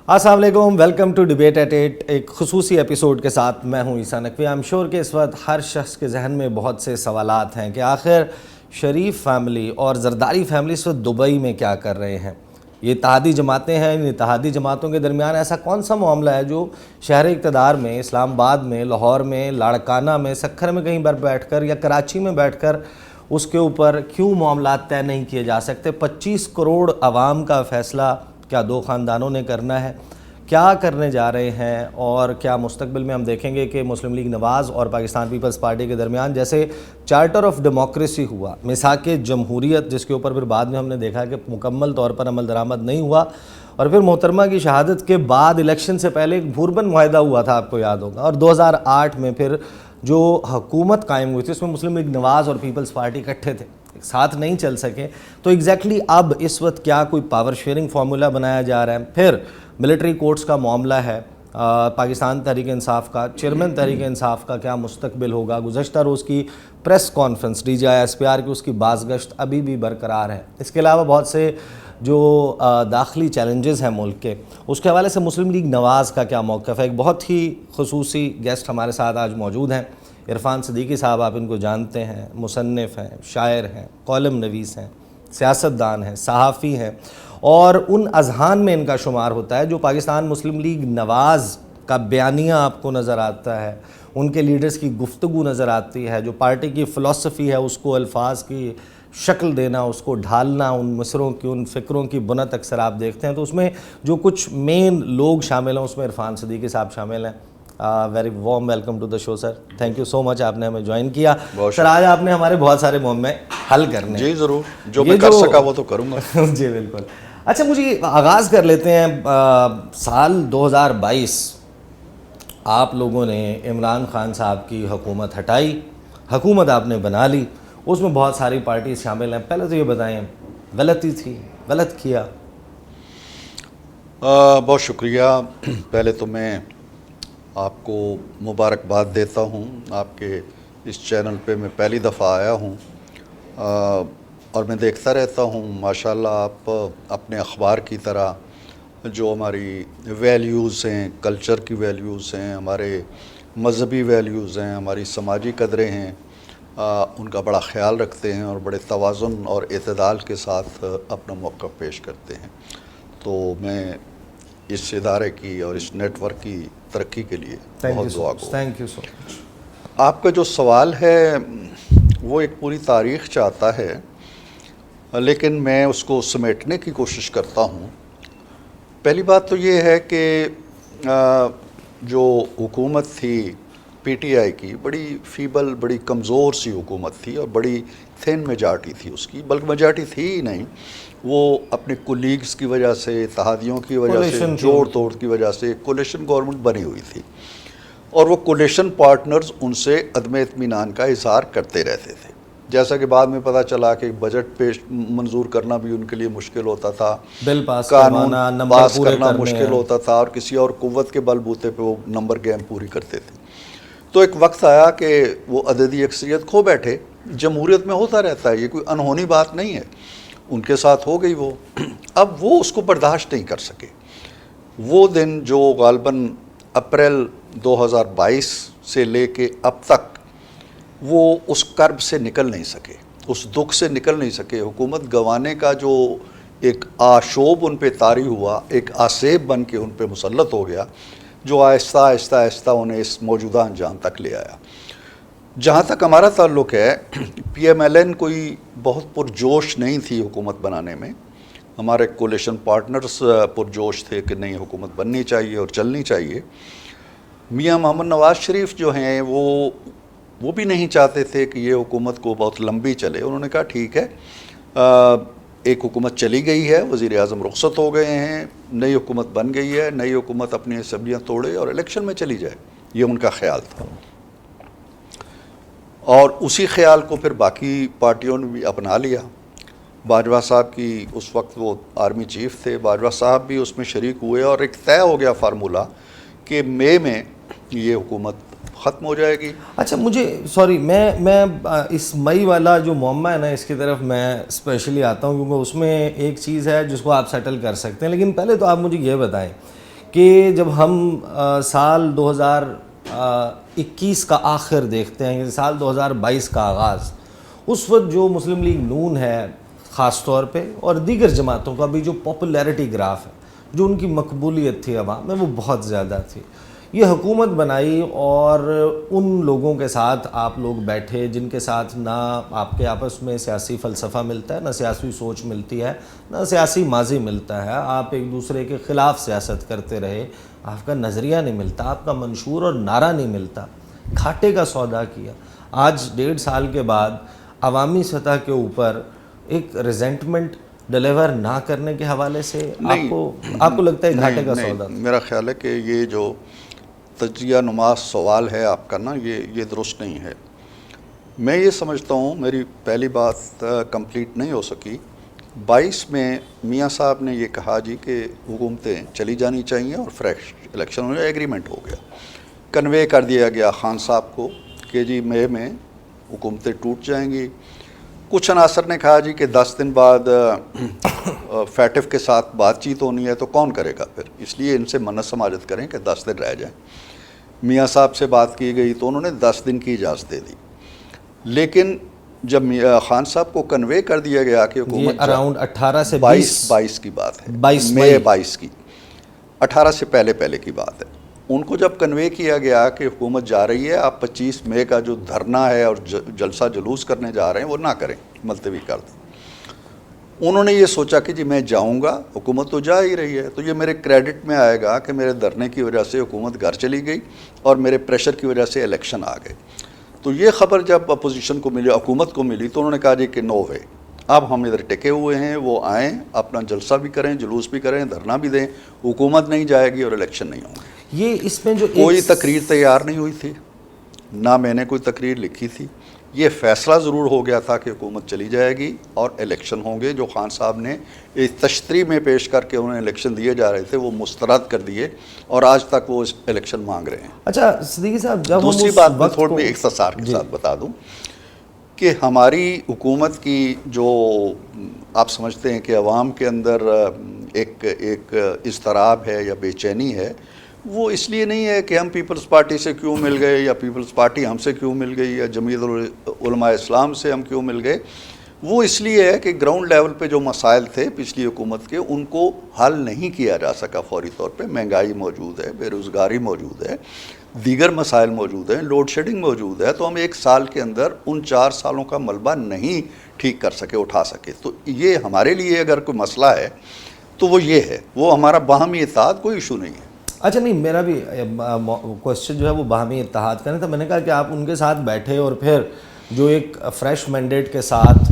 السلام علیکم، welcome to debate at 8، ایک خصوصی ایپیسوڈ کے ساتھ میں ہوں عیسیٰ نقوی۔ ایم شور کہ اس وقت ہر شخص کے ذہن میں بہت سے سوالات ہیں کہ آخر شریف فیملی اور زرداری فیملی اس وقت دبئی میں کیا کر رہے ہیں۔ یہ اتحادی جماعتیں ہیں، ان اتحادی جماعتوں کے درمیان ایسا کون سا معاملہ ہے جو شہر اقتدار میں، اسلام آباد میں، لاہور میں، لاڑکانہ میں، سکھر میں کہیں پر بیٹھ کر یا کراچی میں بیٹھ کر اس کے اوپر کیوں معاملات طے نہیں کیے جا سکتے؟ 25 کروڑ عوام کا فیصلہ کیا دو خاندانوں نے کرنا ہے؟ کیا کرنے جا رہے ہیں؟ اور کیا مستقبل میں ہم دیکھیں گے کہ مسلم لیگ نواز اور پاکستان پیپلز پارٹی کے درمیان جیسے چارٹر آف ڈیموکریسی ہوا، میثاق جمہوریت، جس کے اوپر پھر بعد میں ہم نے دیکھا کہ مکمل طور پر عمل درآمد نہیں ہوا، اور پھر محترمہ کی شہادت کے بعد الیکشن سے پہلے ایک بھوربن معاہدہ ہوا تھا، آپ کو یاد ہوگا، اور 2008 میں پھر جو حکومت قائم ہوئی تھی اس میں مسلم لیگ نواز اور پیپلز پارٹی اکٹھے تھے، ساتھ نہیں چل سکے۔ تو ایگزیکٹلی اب اس وقت کیا کوئی پاور شیئرنگ فارمولا بنایا جا رہا ہے؟ پھر ملٹری کورٹس کا معاملہ ہے، پاکستان تحریک انصاف کا، چیئرمین تحریک انصاف کا کیا مستقبل ہوگا؟ گزشتہ روز کی press conference D G I S P R کی، اس کی بازگشت ابھی بھی برقرار ہے۔ اس کے علاوہ بہت سے جو داخلی چیلنجز ہیں ملک کے، اس کے حوالے سے مسلم لیگ نواز کا کیا موقف ہے؟ ایک بہت ہی خصوصی گیسٹ ہمارے ساتھ آج موجود ہیں، عرفان صدیقی صاحب، آپ ان کو جانتے ہیں، مصنف ہیں، شاعر ہیں، کالم نویس ہیں، سیاستدان ہیں، صحافی ہیں، اور ان اذہان میں ان کا شمار ہوتا ہے جو پاکستان مسلم لیگ نواز کا بیانیہ آپ کو نظر آتا ہے، ان کے لیڈرز کی گفتگو نظر آتی ہے، جو پارٹی کی فلسفی ہے اس کو الفاظ کی شکل دینا، اس کو ڈھالنا، ان مصروں کی، ان فکروں کی بنت اکثر آپ دیکھتے ہیں۔ تو اس میں جو کچھ مین لوگ شامل ہیں اس میں عرفان صدیقی صاحب شامل ہیں۔ Very warm welcome to the show sir, thank you so much, آپ نے ہمیں جوائن کیا۔ سر آج آپ نے ہمارے بہت سارے معمے حل کرنے۔ جی ضرور، جو میں کر سکا وہ تو کروں گا۔ جی بالکل۔ اچھا، مجھے آغاز کر لیتے ہیں، سال 2022 آپ لوگوں نے عمران خان صاحب کی حکومت ہٹائی، حکومت آپ نے بنا لی، اس میں بہت ساری پارٹیز شامل ہیں۔ پہلے تو یہ بتائیں، غلطی تھی، غلط کیا؟ بہت شکریہ۔ پہلے تو میں آپ کو مبارکباد دیتا ہوں، آپ کے اس چینل پہ میں پہلی دفعہ آیا ہوں، اور میں دیکھتا رہتا ہوں ماشاءاللہ آپ اپنے اخبار کی طرح جو ہماری ویلیوز ہیں، کلچر کی ویلیوز ہیں، ہمارے مذہبی ویلیوز ہیں، ہماری سماجی قدریں ہیں، ان کا بڑا خیال رکھتے ہیں اور بڑے توازن اور اعتدال کے ساتھ اپنا موقف پیش کرتے ہیں۔ تو میں اس ادارے کی اور اس نیٹ ورک کی ترقی کے لیے بہت دعا گو۔ Thank you so much. آپ کا جو سوال ہے وہ ایک پوری تاریخ چاہتا ہے، لیکن میں اس کو سمیٹنے کی کوشش کرتا ہوں۔ پہلی بات تو یہ ہے کہ جو حکومت تھی پی ٹی آئی کی، بڑی فیبل، بڑی کمزور سی حکومت تھی اور بڑی تھن میجارٹی تھی اس کی، بلکہ میجارٹی تھی ہی نہیں، وہ اپنے کولیگز کی وجہ سے، اتحادیوں کی وجہ سے، جوڑ توڑ کی وجہ سے کولیشن گورنمنٹ بنی ہوئی تھی، اور وہ کولیشن پارٹنرز ان سے عدم اطمینان کا اظہار کرتے رہتے تھے۔ جیسا کہ بعد میں پتہ چلا کہ بجٹ پیش منظور کرنا بھی ان کے لیے مشکل ہوتا تھا، بل پاس قانون پاس کرنا مشکل ہوتا تھا، اور کسی اور قوت کے بل بوتے پہ وہ نمبر گیم پوری کرتے تھے۔ تو ایک وقت آیا کہ وہ عددی اکثریت کھو بیٹھے۔ جمہوریت میں ہوتا رہتا ہے، یہ کوئی انہونی بات نہیں ہے، ان کے ساتھ ہو گئی وہ۔ اب وہ اس کو برداشت نہیں کر سکے۔ وہ دن جو غالباً اپریل 2022 سے لے کے اب تک وہ اس کرب سے نکل نہیں سکے، اس دکھ سے نکل نہیں سکے۔ حکومت گنوانے کا جو ایک آشوب ان پہ طاری ہوا، ایک آسیب بن کے ان پہ مسلط ہو گیا، جو آہستہ آہستہ آہستہ انہیں اس موجودہ انجام تک لے آیا۔ جہاں تک ہمارا تعلق ہے، پی ایم ایل این کوئی بہت پرجوش نہیں تھی حکومت بنانے میں۔ ہمارے کولیشن پارٹنرز پرجوش تھے کہ نہیں، حکومت بننی چاہیے اور چلنی چاہیے۔ میاں محمد نواز شریف جو ہیں وہ بھی نہیں چاہتے تھے کہ یہ حکومت کو بہت لمبی چلے۔ انہوں نے کہا ٹھیک ہے، ایک حکومت چلی گئی ہے، وزیر اعظم رخصت ہو گئے ہیں، نئی حکومت بن گئی ہے، نئی حکومت اپنی اسمبلیاں توڑے اور الیکشن میں چلی جائے، یہ ان کا خیال تھا۔ اور اسی خیال کو پھر باقی پارٹیوں نے بھی اپنا لیا۔ باجوہ صاحب کی اس وقت وہ آرمی چیف تھے، باجوہ صاحب بھی اس میں شریک ہوئے، اور ایک طے ہو گیا فارمولہ کہ مئی میں یہ حکومت ختم ہو جائے گی۔ اچھا، مجھے سوری، میں اس مئی والا جو معمہ ہے نا، اس کی طرف میں اسپیشلی آتا ہوں، کیونکہ اس میں ایک چیز ہے جس کو آپ سیٹل کر سکتے ہیں۔ لیکن پہلے تو آپ مجھے یہ بتائیں کہ جب ہم سال 2021 کا آخر دیکھتے ہیں، سال 2022 کا آغاز، اس وقت جو مسلم لیگ نون ہے خاص طور پہ اور دیگر جماعتوں کا بھی جو پاپولیرٹی گراف ہے، جو ان کی مقبولیت تھی عوام میں، وہ بہت زیادہ تھی. یہ حکومت بنائی اور ان لوگوں کے ساتھ آپ لوگ بیٹھے جن کے ساتھ نہ آپ کے آپس میں سیاسی فلسفہ ملتا ہے، نہ سیاسی سوچ ملتی ہے، نہ سیاسی ماضی ملتا ہے. آپ ایک دوسرے کے خلاف سیاست کرتے رہے، آپ کا نظریہ نہیں ملتا، آپ کا منشور اور نعرہ نہیں ملتا. گھاٹے کا سودا کیا. آج 1.5 سال کے بعد عوامی سطح کے اوپر ایک ریزنٹمنٹ ڈیلیور نہ کرنے کے حوالے سے آپ کو لگتا ہے گھاٹے کا سودا؟ میرا خیال ہے کہ یہ جو تجزیہ نما سوال ہے آپ کا نا، یہ درست نہیں ہے. میں یہ سمجھتا ہوں، میری پہلی بات کمپلیٹ نہیں ہو سکی. 22 میں میاں صاحب نے یہ کہا جی کہ حکومتیں چلی جانی چاہیے اور فریش الیکشن ہونے، ایگریمنٹ ہو گیا. کنوے کر دیا گیا خان صاحب کو کہ جی مئی میں حکومتیں ٹوٹ جائیں گی. کچھ عناصر نے کہا جی کہ 10 دن بعد فیٹف کے ساتھ بات چیت ہونی ہے، تو کون کرے گا پھر، اس لیے ان سے منت سماجت کریں کہ 10 دن رہ جائیں. میاں صاحب سے بات کی گئی تو انہوں نے 10 دن کی اجازت دے دی. لیکن جب خان صاحب کو کنوے کر دیا گیا کہ حکومت اراؤنڈ 18 سے 22 کی بات ہے، مئی 22 کی، 18 سے پہلے کی بات ہے. ان کو جب کنوے کیا گیا کہ حکومت جا رہی ہے، آپ 25 مئی کا جو دھرنا ہے اور جلسہ جلوس کرنے جا رہے ہیں وہ نہ کریں، ملتوی کر دیں. انہوں نے یہ سوچا کہ جی میں جاؤں گا، حکومت تو جا ہی رہی ہے، تو یہ میرے کریڈٹ میں آئے گا کہ میرے دھرنے کی وجہ سے حکومت گھر چلی گئی اور میرے پریشر کی وجہ سے الیکشن آ گئے. تو یہ خبر جب اپوزیشن کو ملی، حکومت کو ملی، تو انہوں نے کہا جی کہ نو وے، اب ہم ادھر ٹکے ہوئے ہیں، وہ آئیں، اپنا جلسہ بھی کریں، جلوس بھی کریں، دھرنا بھی دیں، حکومت نہیں جائے گی اور الیکشن نہیں ہوں گے. یہ اس میں جو کوئی تقریر تیار نہیں ہوئی تھی، نہ میں نے کوئی تقریر لکھی تھی. یہ فیصلہ ضرور ہو گیا تھا کہ حکومت چلی جائے گی اور الیکشن ہوں گے. جو خان صاحب نے اس تشریح میں پیش کر کے انہیں الیکشن دیے جا رہے تھے وہ مسترد کر دیے اور آج تک وہ الیکشن مانگ رہے ہیں. اچھا صدیقی صاحب، جب دوسری بات میں تھوڑی بھی اختصار کے ساتھ بتا دوں کہ ہماری حکومت کی جو آپ سمجھتے ہیں کہ عوام کے اندر ایک اضطراب ہے یا بے چینی ہے، وہ اس لیے نہیں ہے کہ ہم پیپلز پارٹی سے کیوں مل گئے یا پیپلز پارٹی ہم سے کیوں مل گئی یا جمعیت علماء اسلام سے ہم کیوں مل گئے. وہ اس لیے ہے کہ گراؤنڈ لیول پہ جو مسائل تھے پچھلی حکومت کے، ان کو حل نہیں کیا جا سکا فوری طور پہ. مہنگائی موجود ہے، بے روزگاری موجود ہے، دیگر مسائل موجود ہیں، لوڈ شیڈنگ موجود ہے. تو ہم 1 سال کے اندر ان 4 سالوں کا ملبہ نہیں ٹھیک کر سکے، اٹھا سکے. تو یہ ہمارے لیے اگر کوئی مسئلہ ہے تو وہ یہ ہے، وہ ہمارا باہمی اتحاد کوئی ایشو نہیں ہے. اچھا نہیں، میرا بھی کوشچن جو ہے وہ باہمی اتحاد کا نہیں تھا. میں نے کہا کہ آپ ان کے ساتھ بیٹھے اور پھر جو ایک فریش مینڈیٹ کے ساتھ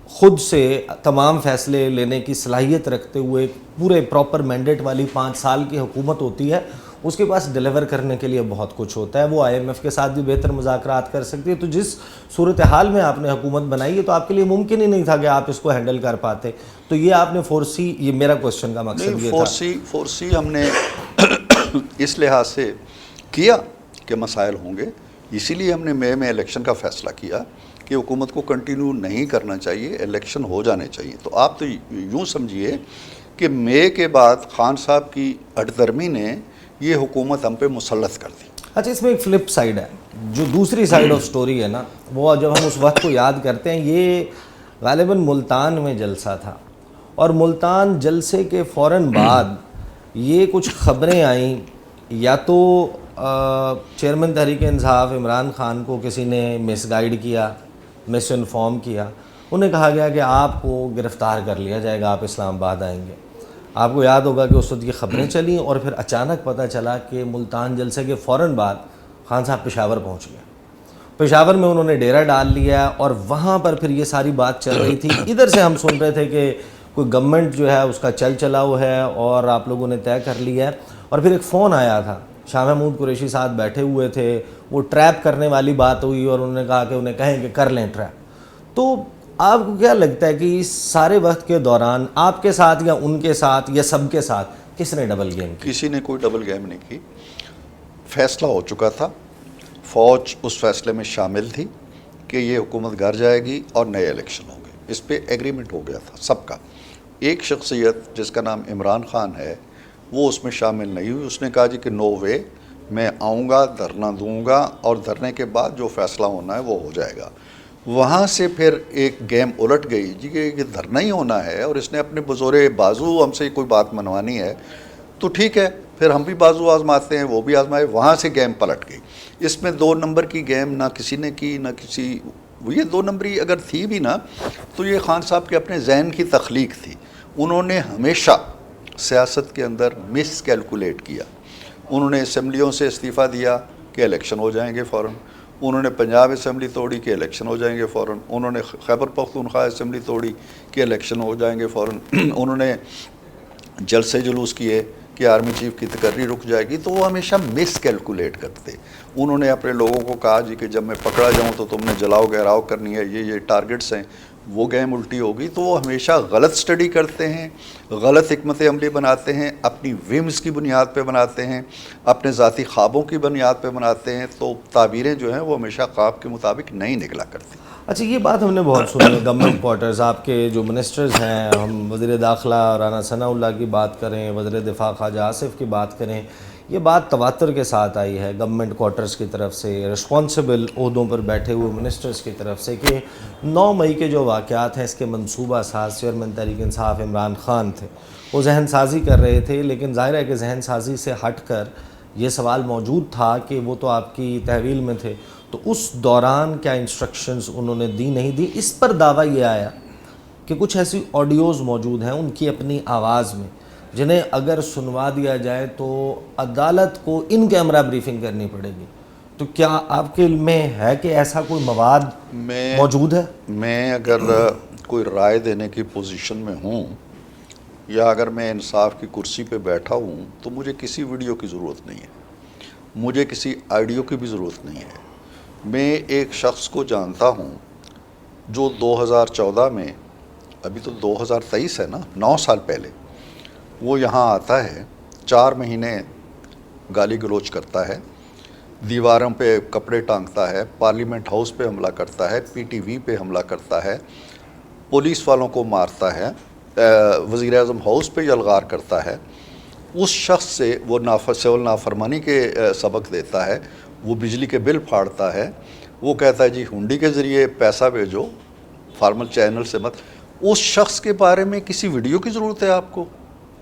خود سے تمام فیصلے لینے کی صلاحیت رکھتے ہوئے پورے پراپر مینڈیٹ والی 5 سال کی حکومت ہوتی ہے، اس کے پاس ڈیلیور کرنے کے لیے بہت کچھ ہوتا ہے. وہ IMF کے ساتھ بھی بہتر مذاکرات کر سکتی ہے. تو جس صورتحال میں آپ نے حکومت بنائی ہے تو آپ کے لیے ممکن ہی نہیں تھا کہ آپ اس کو ہینڈل کر پاتے. تو یہ آپ نے فورسی، یہ میرا کوشچن کا مقصد یہ تھا. فورسی ہم نے اس لحاظ سے کیا کہ مسائل ہوں گے، اسی لیے ہم نے مئی میں الیکشن کا فیصلہ کیا کہ حکومت کو کنٹینیو نہیں کرنا چاہیے، الیکشن ہو جانے چاہیے. تو آپ تو یوں سمجھیے کہ مئی کے بعد خان صاحب کی ہٹ درمی نے یہ حکومت ہم پہ مسلط کر دی. اچھا اس میں ایک فلپ سائیڈ ہے، جو دوسری سائیڈ آف سٹوری ہے نا، وہ جب ہم اس وقت کو یاد کرتے ہیں، یہ غالباً ملتان میں جلسہ تھا اور ملتان جلسے کے فوراً بعد یہ کچھ خبریں آئیں، یا تو چیئرمین تحریک انصاف عمران خان کو کسی نے مس گائیڈ کیا، مس انفارم کیا. انہیں کہا گیا کہ آپ کو گرفتار کر لیا جائے گا، آپ اسلام آباد آئیں گے. آپ کو یاد ہوگا کہ اس وقت یہ خبریں چلیں اور پھر اچانک پتہ چلا کہ ملتان جلسے کے فوراً بعد خان صاحب پشاور پہنچ گئے. پشاور میں انہوں نے ڈیرہ ڈال لیا اور وہاں پر پھر یہ ساری بات چل رہی تھی. ادھر سے ہم سن رہے تھے کہ کوئی گورنمنٹ جو ہے اس کا چلاؤ ہے اور آپ لوگوں نے طے کر لیا ہے. اور پھر ایک فون آیا تھا، شاہ محمود قریشی صاحب بیٹھے ہوئے تھے، وہ ٹریپ کرنے والی بات ہوئی اور انہوں نے کہا کہ انہیں کہیں کہ کر لیں ٹریپ. تو آپ کو کیا لگتا ہے کہ اس سارے وقت کے دوران آپ کے ساتھ یا ان کے ساتھ یا سب کے ساتھ کس نے ڈبل گیم کی؟ کسی نے کوئی ڈبل گیم نہیں کی. فیصلہ ہو چکا تھا، فوج اس فیصلے میں شامل تھی کہ یہ حکومت گھر جائے گی اور نئے الیکشن ہوں گے. اس پہ ایگریمنٹ ہو گیا تھا سب کا. ایک شخصیت جس کا نام عمران خان ہے، وہ اس میں شامل نہیں ہوئی. اس نے کہا جی کہ نو وے, میں آؤں گا, دھرنا دوں گا, اور دھرنے کے بعد جو فیصلہ ہونا ہے وہ ہو جائے گا. وہاں سے پھر ایک گیم الٹ گئی جی کہ یہ دھرنا ہی ہونا ہے, اور اس نے اپنے بزور بازو ہم سے کوئی بات منوانی ہے تو ٹھیک ہے, پھر ہم بھی بازو آزماتے ہیں, وہ بھی آزمائے. وہاں سے گیم پلٹ گئی. اس میں 2 نمبر کی گیم نہ کسی نے کی, نہ کسی, یہ 2 نمبری اگر تھی بھی نا تو یہ خان صاحب کے اپنے ذہن کی تخلیق تھی. انہوں نے ہمیشہ سیاست کے اندر مس کیلکولیٹ کیا. انہوں نے اسمبلیوں سے استعفیٰ دیا کہ الیکشن ہو جائیں گے فوراً. انہوں نے پنجاب اسمبلی توڑی کہ الیکشن ہو جائیں گے فوراً. انہوں نے خیبر پختونخوا اسمبلی توڑی کہ الیکشن ہو جائیں گے فوراً. انہوں نے جلسے جلوس کیے کہ آرمی چیف کی تقرری رک جائے گی. تو وہ ہمیشہ مس کیلکولیٹ کرتے. انہوں نے اپنے لوگوں کو کہا جی کہ جب میں پکڑا جاؤں تو تم نے جلاؤ گہراؤ کرنی ہے, یہ ٹارگٹس ہیں, وہ گیم الٹی ہوگی. تو وہ ہمیشہ غلط سٹڈی کرتے ہیں, غلط حکمت عملی بناتے ہیں, اپنی ومز کی بنیاد پہ بناتے ہیں, اپنے ذاتی خوابوں کی بنیاد پہ بناتے ہیں. تو تعبیریں جو ہیں وہ ہمیشہ خواب کے مطابق نہیں نکلا کرتی. اچھا, یہ بات ہم نے بہت سنی ہے, گورنمنٹ کوارٹرز, آپ کے جو منسٹرز ہیں, ہم وزیر داخلہ رانا ثناء اللہ کی بات کریں, وزیر دفاع خواجہ آصف کی بات کریں, یہ بات تواتر کے ساتھ آئی ہے گورنمنٹ کوارٹرز کی طرف سے, رسپانسبل عہدوں پر بیٹھے ہوئے منسٹرز کی طرف سے, کہ 9 مئی کے جو واقعات ہیں اس کے منصوبہ ساز چیئرمین تحریک انصاف عمران خان تھے, وہ ذہن سازی کر رہے تھے. لیکن ظاہر ہے کہ ذہن سازی سے ہٹ کر یہ سوال موجود تھا کہ وہ تو آپ کی تحویل میں تھے, تو اس دوران کیا انسٹرکشنز انہوں نے دی نہیں دی؟ اس پر دعویٰ یہ آیا کہ کچھ ایسی آڈیوز موجود ہیں ان کی اپنی آواز میں جنہیں اگر سنوا دیا جائے تو عدالت کو ان کیمرہ بریفنگ کرنی پڑے گی. تو کیا آپ کے علم میں ہے کہ ایسا کوئی مواد موجود ہے؟ میں اگر کوئی رائے دینے کی پوزیشن میں ہوں یا اگر میں انصاف کی کرسی پہ بیٹھا ہوں تو مجھے کسی ویڈیو کی ضرورت نہیں ہے, مجھے کسی آڈیو کی بھی ضرورت نہیں ہے. میں ایک شخص کو جانتا ہوں جو 2014 میں, ابھی تو 2023 ہے نا, 9 سال پہلے وہ یہاں آتا ہے, 4 مہینے گالی گلوچ کرتا ہے, دیواروں پہ کپڑے ٹانگتا ہے, پارلیمنٹ ہاؤس پہ حملہ کرتا ہے, پی ٹی وی پہ حملہ کرتا ہے, پولیس والوں کو مارتا ہے, وزیر اعظم ہاؤس پہ یلغار کرتا ہے. اس شخص سے وہ سول نافرمانی کے سبق دیتا ہے, وہ بجلی کے بل پھاڑتا ہے, وہ کہتا ہے جی ہنڈی کے ذریعے پیسہ بھیجو, فارمل چینل سے مت. اس شخص کے بارے میں کسی ویڈیو کی ضرورت ہے آپ کو؟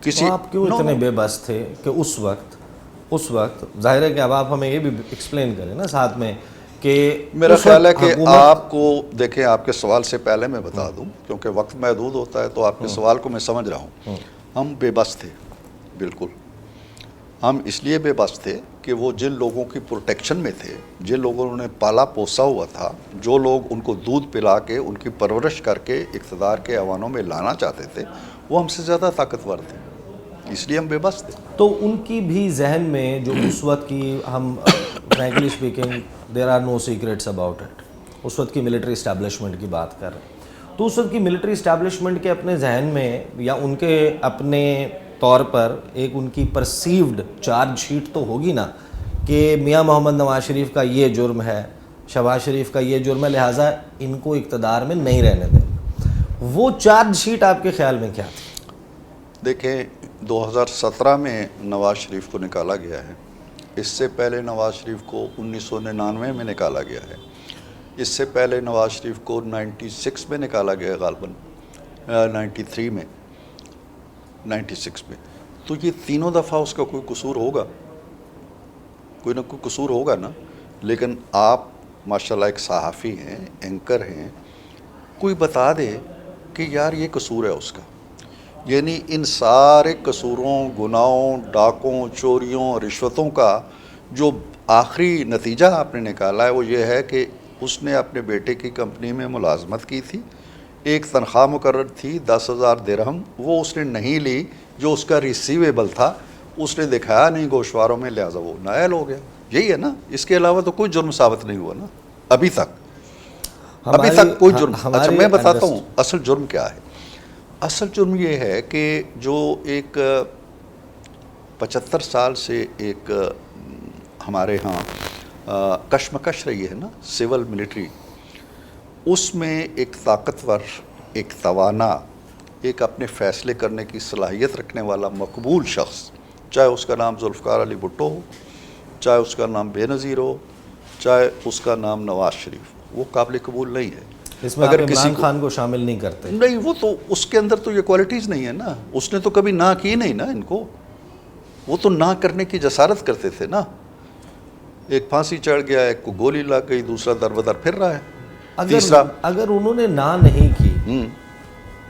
کسی آپ کیوں اتنے بے بس تھے کہ اس وقت ظاہر ہے کہ اب آپ ہمیں یہ بھی ایکسپلین کریں نا ساتھ میں کہ میرا خیال ہے کہ آپ کو دیکھیں, آپ کے سوال سے پہلے میں بتا دوں کیونکہ وقت محدود ہوتا ہے, تو آپ کے سوال کو میں سمجھ رہا ہوں. ہم بے بس تھے, بالکل. ہم اس لیے بے بس تھے کہ وہ جن لوگوں کی پروٹیکشن میں تھے, جن لوگوں نے پالا پوسا ہوا تھا, جو لوگ ان کو دودھ پلا کے ان کی پرورش کر کے اقتدار کے ایوانوں میں لانا چاہتے تھے, وہ ہم سے زیادہ طاقتور تھے, اس لیے ہم بے بس تھے. تو ان کی بھی ذہن میں جو اس وقت کی, ہم frankly speaking there are no secrets about it, اس وقت کی ملٹری اسٹیبلشمنٹ کی بات کر رہے ہیں, تو اس وقت کی ملٹری اسٹیبلشمنٹ کے اپنے ذہن میں یا ان کے اپنے طور پر ایک ان کی پرسیوڈ چارج شیٹ تو ہوگی نا کہ میاں محمد نواز شریف کا یہ جرم ہے, شہباز شریف کا یہ جرم ہے, لہٰذا ان کو اقتدار میں نہیں رہنے دیں. وہ چارج شیٹ آپ کے خیال میں کیا تھی؟ دیکھیں, 2017 میں نواز شریف کو نکالا گیا ہے, اس سے پہلے نواز شریف کو 1999 میں نکالا گیا ہے, اس سے پہلے نواز شریف کو 96 میں نکالا گیا, غالباً 93 میں, 96 میں. تو یہ تینوں دفعہ اس کا کوئی قصور ہوگا, کوئی نہ کوئی قصور ہوگا نا. لیکن آپ ماشاءاللہ ایک صحافی ہیں, اینکر ہیں, کوئی بتا دے کہ یار یہ قصور ہے اس کا. یعنی ان سارے قصوروں, گناہوں, ڈاکوں, چوریوں, رشوتوں کا جو آخری نتیجہ آپ نے نکالا ہے وہ یہ ہے کہ اس نے اپنے بیٹے کی کمپنی میں ملازمت کی تھی, ایک تنخواہ مقرر تھی 10,000 درہم, وہ اس نے نہیں لی, جو اس کا ریسیویبل تھا اس نے دکھایا نہیں گوشواروں میں, لہٰذا وہ نااہل ہو گیا. یہی ہے نا, اس کے علاوہ تو کوئی جرم ثابت نہیں ہوا نا ابھی تک کوئی جرم. اچھا میں بتاتا ہوں اصل جرم کیا ہے. اصل جرم یہ ہے کہ جو ایک 75 سال سے ایک ہمارے ہاں کشمکش رہی ہے نا سول ملٹری, اس میں ایک طاقتور, ایک توانا, ایک اپنے فیصلے کرنے کی صلاحیت رکھنے والا مقبول شخص چاہے اس کا نام ذوالفقار علی بھٹو ہو، چاہے اس کا نام بے نظیر ہو، چاہے اس کا نام نواز شریف ہو، وہ قابل قبول نہیں ہے. اس میں آپ عمران خان کو شامل نہیں کرتے؟ نہیں، وہ تو اس کے اندر تو یہ کوالٹیز نہیں ہے نا. اس نے تو کبھی نہ کی نہیں نا ان کو. وہ تو نہ کرنے کی جسارت کرتے تھے نا. ایک پھانسی چڑھ گیا، ایک کو گولی لگ گئی، دوسرا در بدر پھر رہا ہے. تیسرا اگر انہوں نے نہ نہیں کی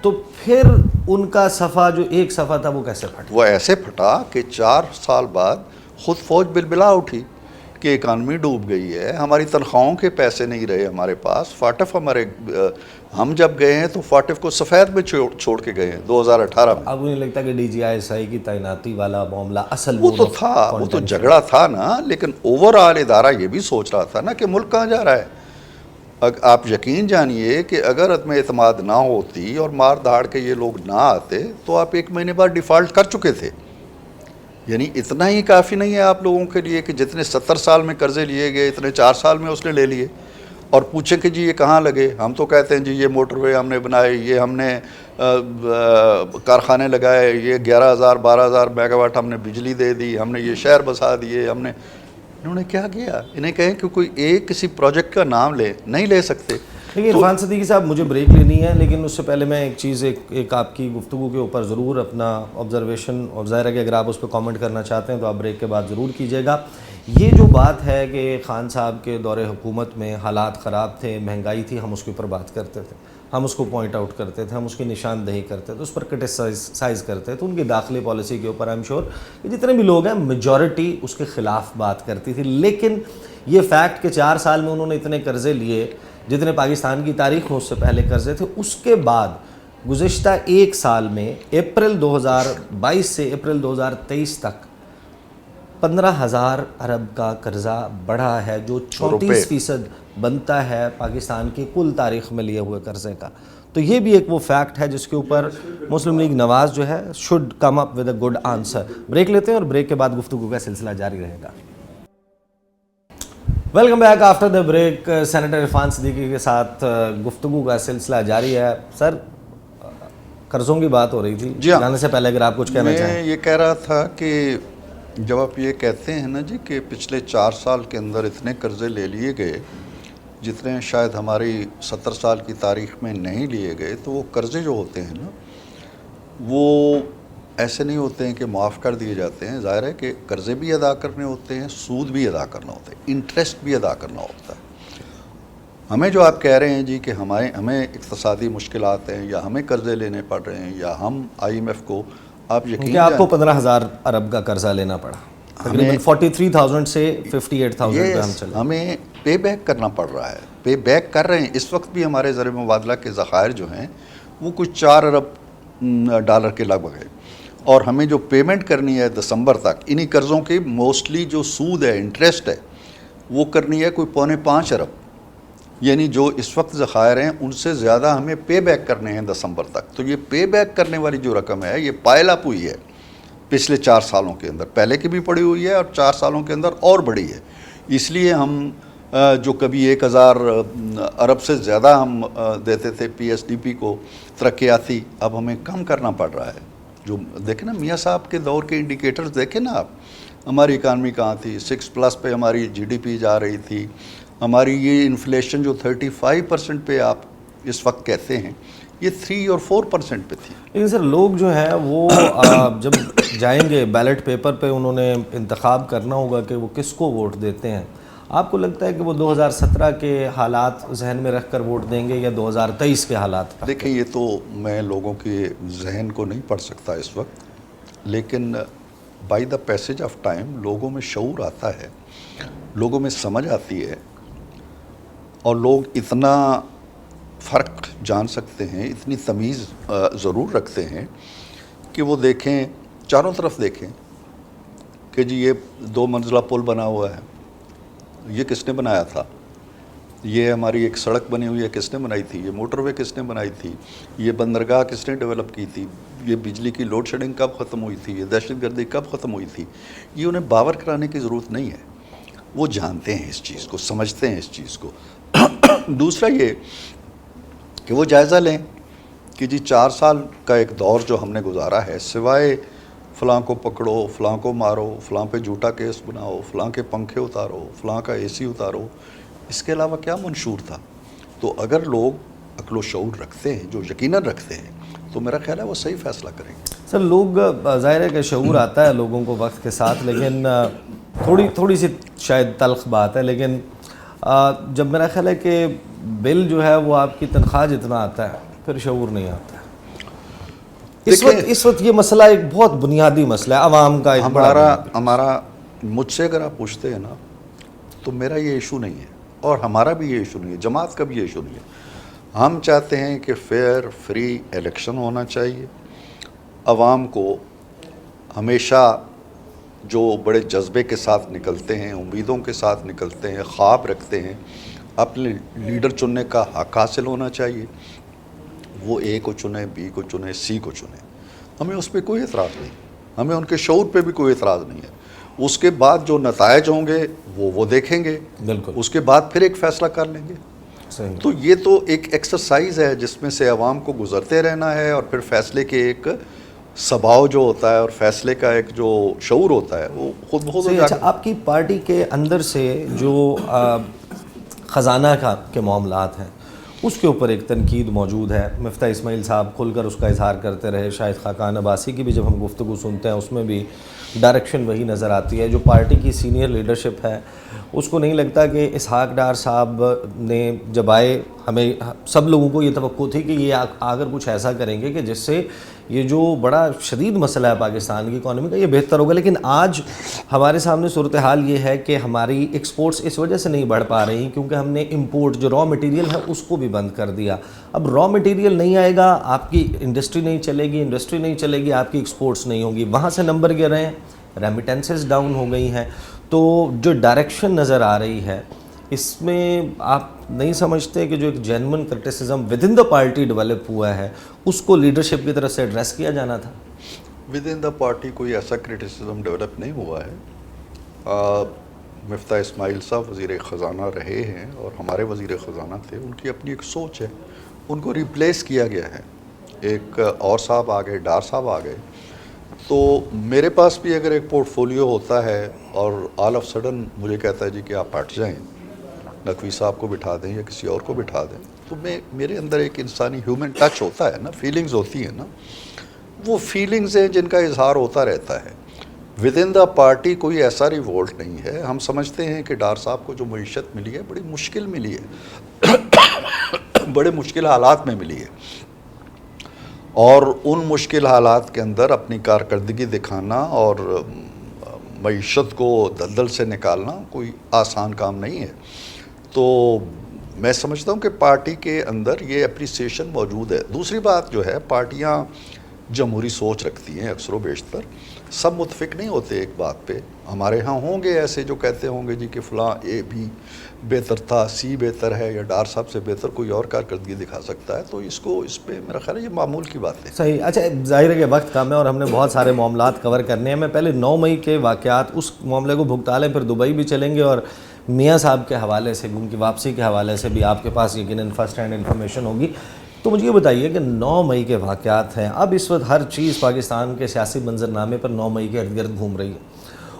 تو پھر ان کا صفحہ جو ایک صفحہ تھا وہ کیسے پھٹا؟ وہ ایسے پھٹا کہ 4 سال بعد خود فوج بلبلا اٹھی کہ اکانومی ڈوب گئی ہے، ہماری تنخواہوں کے پیسے نہیں رہے ہمارے پاس. فاٹف ہم جب گئے ہیں تو فاٹف کو سفید میں چھوڑ کے گئے ہیں 2018 میں. اب انہیں لگتا ہے کہ D G I S I کی تعیناتی والا معاملہ اصل وہ تو تھا، وہ تو جھگڑا تھا نا. لیکن اوور آل ادارہ یہ بھی سوچ رہا تھا نا کہ ملک کہاں جا رہا ہے. آپ یقین جانیے کہ اگر عدم اعتماد نہ ہوتی اور مار دھاڑ کے یہ لوگ نہ آتے تو آپ 1 مہینے بعد ڈیفالٹ کر چکے تھے. یعنی اتنا ہی کافی نہیں ہے آپ لوگوں کے لیے کہ جتنے 70 سال میں قرضے لیے گئے اتنے 4 سال میں اس نے لے لیے اور پوچھیں کہ جی یہ کہاں لگے. ہم تو کہتے ہیں جی یہ موٹر وے ہم نے بنائے، یہ ہم نے کارخانے لگائے، یہ 11,000 12,000 میگا واٹ ہم نے بجلی دے دی، ہم نے یہ شہر بسا دیے. انہوں نے کیا کیا؟ انہیں کہیں کہ کوئی ایک کسی پروجیکٹ کا نام نہیں لے سکتے. لیکن عرفان صدیقی صاحب مجھے بریک لینی ہے، لیکن اس سے پہلے میں ایک چیز ایک آپ کی گفتگو کے اوپر ضرور اپنا آبزرویشن، اور ظاہر ہے کہ اگر آپ اس پہ کامنٹ کرنا چاہتے ہیں تو آپ بریک کے بعد ضرور کیجیے گا. یہ جو بات ہے کہ خان صاحب کے دور حکومت میں حالات خراب تھے، مہنگائی تھی، ہم اس کے اوپر بات کرتے تھے، ہم اس کو پوائنٹ آؤٹ کرتے تھے، ہم اس کی نشاندہی کرتے تھے، اس پر کرٹیسائز کرتے تھے. ان کی داخلی پالیسی کے اوپر آئی ایم شیور کہ جتنے بھی لوگ ہیں میجورٹی اس کے خلاف بات کرتی تھی. لیکن یہ فیکٹ کہ 4 سال میں انہوں نے اتنے قرضے لیے جتنے پاکستان کی تاریخ میں اس سے پہلے قرضے تھے، اس کے بعد گزشتہ 1 سال میں اپریل 2022 سے اپریل 2023 تک 15,000 ارب کا قرضہ بڑھا ہے، جو 34% بنتا ہے پاکستان کی کل تاریخ میں لیے ہوئے قرضے کا. تو یہ بھی ایک وہ فیکٹ ہے جس کے اوپر مسلم لیگ نواز جو ہے should come up with a good answer. Break لیتے ہیں اور بریک کے بعد گفتگو کا سلسلہ جاری رہے گا. Welcome back after the break. Senator Irfan Siddiqui کے ساتھ گفتگو کا سلسلہ جاری ہے. سر، قرضوں کی بات ہو رہی تھی، جانے سے پہلے اگر آپ کچھ کہنا چاہیں. میں یہ کہہ رہا تھا کہ جب آپ یہ کہتے ہیں نا جی کہ پچھلے 4 سال کے اندر اتنے قرضے لے لیے گئے جتنے شاید ہماری 70 سال کی تاریخ میں نہیں لیے گئے، تو وہ قرضے جو ہوتے ہیں نا وہ ایسے نہیں ہوتے ہیں کہ معاف کر دیے جاتے ہیں. ظاہر ہے کہ قرضے بھی ادا کرنے ہوتے ہیں، سود بھی ادا کرنا ہوتا ہے، انٹرسٹ بھی ادا کرنا ہوتا ہے. ہمیں جو آپ کہہ رہے ہیں جی کہ ہمیں اقتصادی مشکلات ہیں یا ہمیں قرضے لینے پڑ رہے ہیں یا ہم IMF کو، آپ یقین آپ کو 15,000 ارب کا قرضہ لینا پڑا، تقریباً 43,000 سے 58,000 پہ ہم چلے. ہمیں پے بیک کرنا پڑ رہا ہے، پے بیک کر رہے ہیں. اس وقت بھی ہمارے زر مبادلہ کے ذخائر جو ہیں وہ کچھ 4 ارب ڈالر کے لگ بھگ ہے، اور ہمیں جو پیمنٹ کرنی ہے دسمبر تک انہی قرضوں کی موسٹلی جو سود ہے، انٹرسٹ ہے، وہ کرنی ہے کوئی 4.25 ارب. یعنی جو اس وقت ذخائر ہیں ان سے زیادہ ہمیں پے بیک کرنے ہیں دسمبر تک. تو یہ پے بیک کرنے والی جو رقم ہے یہ پائل اپ ہوئی ہے پچھلے 4 سالوں کے اندر، پہلے کی بھی پڑی ہوئی ہے اور 4 سالوں کے اندر اور بڑی ہے. اس لیے ہم جو کبھی 1,000 ارب سے زیادہ ہم دیتے تھے PSDP کو ترقیاتی، اب ہمیں کم کرنا پڑ رہا ہے. جو دیکھیں نا میاں صاحب کے دور کے انڈیکیٹرز دیکھیں نا آپ، ہماری اکانومی کہاں تھی، 6+ پہ ہماری GDP جا رہی تھی. ہماری یہ انفلیشن جو 35% پہ آپ اس وقت کہتے ہیں، یہ 3 اور 4% پہ تھی. لیکن سر لوگ جو ہیں وہ جب جائیں گے بیلٹ پیپر پہ، انہوں نے انتخاب کرنا ہوگا کہ وہ کس کو ووٹ دیتے ہیں. آپ کو لگتا ہے کہ وہ 2017 کے حالات ذہن میں رکھ کر ووٹ دیں گے یا 2023 کے حالات؟ دیکھیں یہ تو میں لوگوں کے ذہن کو نہیں پڑھ سکتا اس وقت، لیکن by the passage of time لوگوں میں شعور آتا ہے، لوگوں میں سمجھ آتی ہے، اور لوگ اتنا فرق جان سکتے ہیں، اتنی تمیز ضرور رکھتے ہیں کہ وہ دیکھیں، چاروں طرف دیکھیں کہ جی یہ 2 منزلہ پل بنا ہوا ہے، یہ کس نے بنایا تھا؟ یہ ہماری ایک سڑک بنی ہوئی ہے، کس نے بنائی تھی؟ یہ موٹر وے کس نے بنائی تھی؟ یہ بندرگاہ کس نے ڈیولپ کی تھی؟ یہ بجلی کی لوڈ شیڈنگ کب ختم ہوئی تھی؟ یہ دہشت گردی کب ختم ہوئی تھی؟ یہ انہیں باور کرانے کی ضرورت نہیں ہے، وہ جانتے ہیں اس چیز کو، سمجھتے ہیں اس چیز کو. دوسرا یہ کہ وہ جائزہ لیں کہ جی 4 سال کا ایک دور جو ہم نے گزارا ہے، سوائے فلاں کو پکڑو، فلاں کو مارو، فلاں پہ جھوٹا کیس بناؤ، فلاں کے پنکھے اتارو، فلاں کا اے سی اتارو، اس کے علاوہ کیا منشور تھا؟ تو اگر لوگ عقل و شعور رکھتے ہیں، جو یقیناً رکھتے ہیں، تو میرا خیال ہے وہ صحیح فیصلہ کریں گے. سر لوگ ظاہر ہے کہ شعور آتا ہے لوگوں کو وقت کے ساتھ، لیکن تھوڑی سی شاید تلخ بات ہے، لیکن جب میرا خیال ہے کہ بل جو ہے وہ آپ کی تنخواہ جتنا آتا ہے پھر شعور نہیں آتا ہے. اس وقت یہ مسئلہ ایک بہت بنیادی مسئلہ ہے عوام کا، ایک بڑا ہمارا مجھ سے اگر آپ پوچھتے ہیں نا تو میرا یہ ایشو نہیں ہے، اور ہمارا بھی یہ ایشو نہیں ہے، جماعت کا بھی یہ ایشو نہیں ہے. ہم چاہتے ہیں کہ فیئر فری الیکشن ہونا چاہیے. عوام کو ہمیشہ جو بڑے جذبے کے ساتھ نکلتے ہیں، امیدوں کے ساتھ نکلتے ہیں، خواب رکھتے ہیں، اپنے لیڈر چننے کا حق حاصل ہونا چاہیے. وہ اے کو چنے، بی کو چنے، سی کو چنے، ہمیں اس پہ کوئی اعتراض نہیں، ہمیں ان کے شعور پہ بھی کوئی اعتراض نہیں ہے. اس کے بعد جو نتائج ہوں گے وہ دیکھیں گے، بالکل اس کے بعد پھر ایک فیصلہ کر لیں گے. صحیح. تو یہ تو ایک ایکسرسائز ہے جس میں سے عوام کو گزرتے رہنا ہے، اور پھر فیصلے کے ایک سباؤ جو ہوتا ہے اور فیصلے کا ایک جو شعور ہوتا ہے وہ خود بخود ہو اچھا، جاتا ہے. آپ کی پارٹی کے اندر سے جو خزانہ کے معاملات ہیں اس کے اوپر ایک تنقید موجود ہے. مفتاح اسماعیل صاحب کھل کر اس کا اظہار کرتے رہے، شاہد خاقان عباسی کی بھی جب ہم گفتگو سنتے ہیں اس میں بھی ڈائریکشن وہی نظر آتی ہے. جو پارٹی کی سینئر لیڈرشپ ہے اس کو نہیں لگتا کہ اسحاق ڈار صاحب نے جب آئے، ہمیں سب لوگوں کو یہ توقع تھی کہ یہ اگر کچھ ایسا کریں گے کہ جس سے یہ جو بڑا شدید مسئلہ ہے پاکستان کی اکانومی کا یہ بہتر ہوگا. لیکن آج ہمارے سامنے صورتحال یہ ہے کہ ہماری ایکسپورٹس اس وجہ سے نہیں بڑھ پا رہی کیونکہ ہم نے امپورٹ جو را مٹیریل ہے اس کو بھی بند کر دیا. اب را مٹیریل نہیں آئے گا، آپ کی انڈسٹری نہیں چلے گی، انڈسٹری نہیں چلے گی، آپ کی ایکسپورٹس نہیں ہوگی، وہاں سے نمبر گر رہے ہیں، ریمیٹنسز ڈاؤن ہو گئی ہیں. تو جو ڈائریکشن نظر آ رہی ہے اس میں آپ نہیں سمجھتے کہ جو ایک genuine criticism with in the party develop ہوا ہے اس کو لیڈرشپ کی طرف سے ایڈریس کیا جانا تھا؟ ود ان دا پارٹی کوئی ایسا کرٹیسزم ڈیولپ نہیں ہوا ہے. مفتاح اسماعیل صاحب وزیر خزانہ رہے ہیں اور ہمارے وزیر خزانہ تھے، ان کی اپنی ایک سوچ ہے، ان کو ریپلیس کیا گیا ہے، ایک اور صاحب آ گئے، ڈار صاحب آ گئے. تو میرے پاس بھی اگر ایک پورٹ فولیو ہوتا ہے اور آل آف سڈن مجھے کہتا ہے جی کہ آپ ہٹ جائیں، نقوی صاحب کو بٹھا دیں یا کسی اور کو بٹھا دیں، تو میرے اندر ایک انسانی ہیومن ٹچ ہوتا ہے نا، فیلنگز ہوتی ہیں نا، وہ فیلنگز ہیں جن کا اظہار ہوتا رہتا ہے. ود ان دا پارٹی کوئی ایسا ریوولٹ نہیں ہے. ہم سمجھتے ہیں کہ ڈار صاحب کو جو معیشت ملی ہے بڑی مشکل ملی ہے، بڑے مشکل حالات میں ملی ہے، اور ان مشکل حالات کے اندر اپنی کارکردگی دکھانا اور معیشت کو دلدل سے نکالنا کوئی آسان کام نہیں ہے. تو میں سمجھتا ہوں کہ پارٹی کے اندر یہ اپریسیشن موجود ہے. دوسری بات جو ہے، پارٹیاں جمہوری سوچ رکھتی ہیں اکثر و بیشتر، سب متفق نہیں ہوتے ایک بات پہ. ہمارے ہاں ہوں گے ایسے جو کہتے ہوں گے جی کہ فلاں اے بھی بہتر تھا، سی بہتر ہے، یا ڈار صاحب سے بہتر کوئی اور کارکردگی دکھا سکتا ہے. تو اس پہ میرا خیال ہے یہ معمول کی بات ہے. صحیح. اچھا، ظاہر ہے کہ وقت کم ہے اور ہم نے بہت سارے معاملات کور کرنے ہیں. میں پہلے 9 مئی کے واقعات اس معاملے کو بھگتا لیں، پھر دبئی بھی چلیں گے اور میاں صاحب کے حوالے سے، ان کی واپسی کے حوالے سے بھی آپ کے پاس یقیناً فرسٹ ہینڈ انفارمیشن ہوگی. تو مجھے یہ بتائیے کہ 9 مئی کے واقعات ہیں، اب اس وقت ہر چیز پاکستان کے سیاسی منظرنامے پر 9 مئی کے ارد گرد گھوم رہی ہے،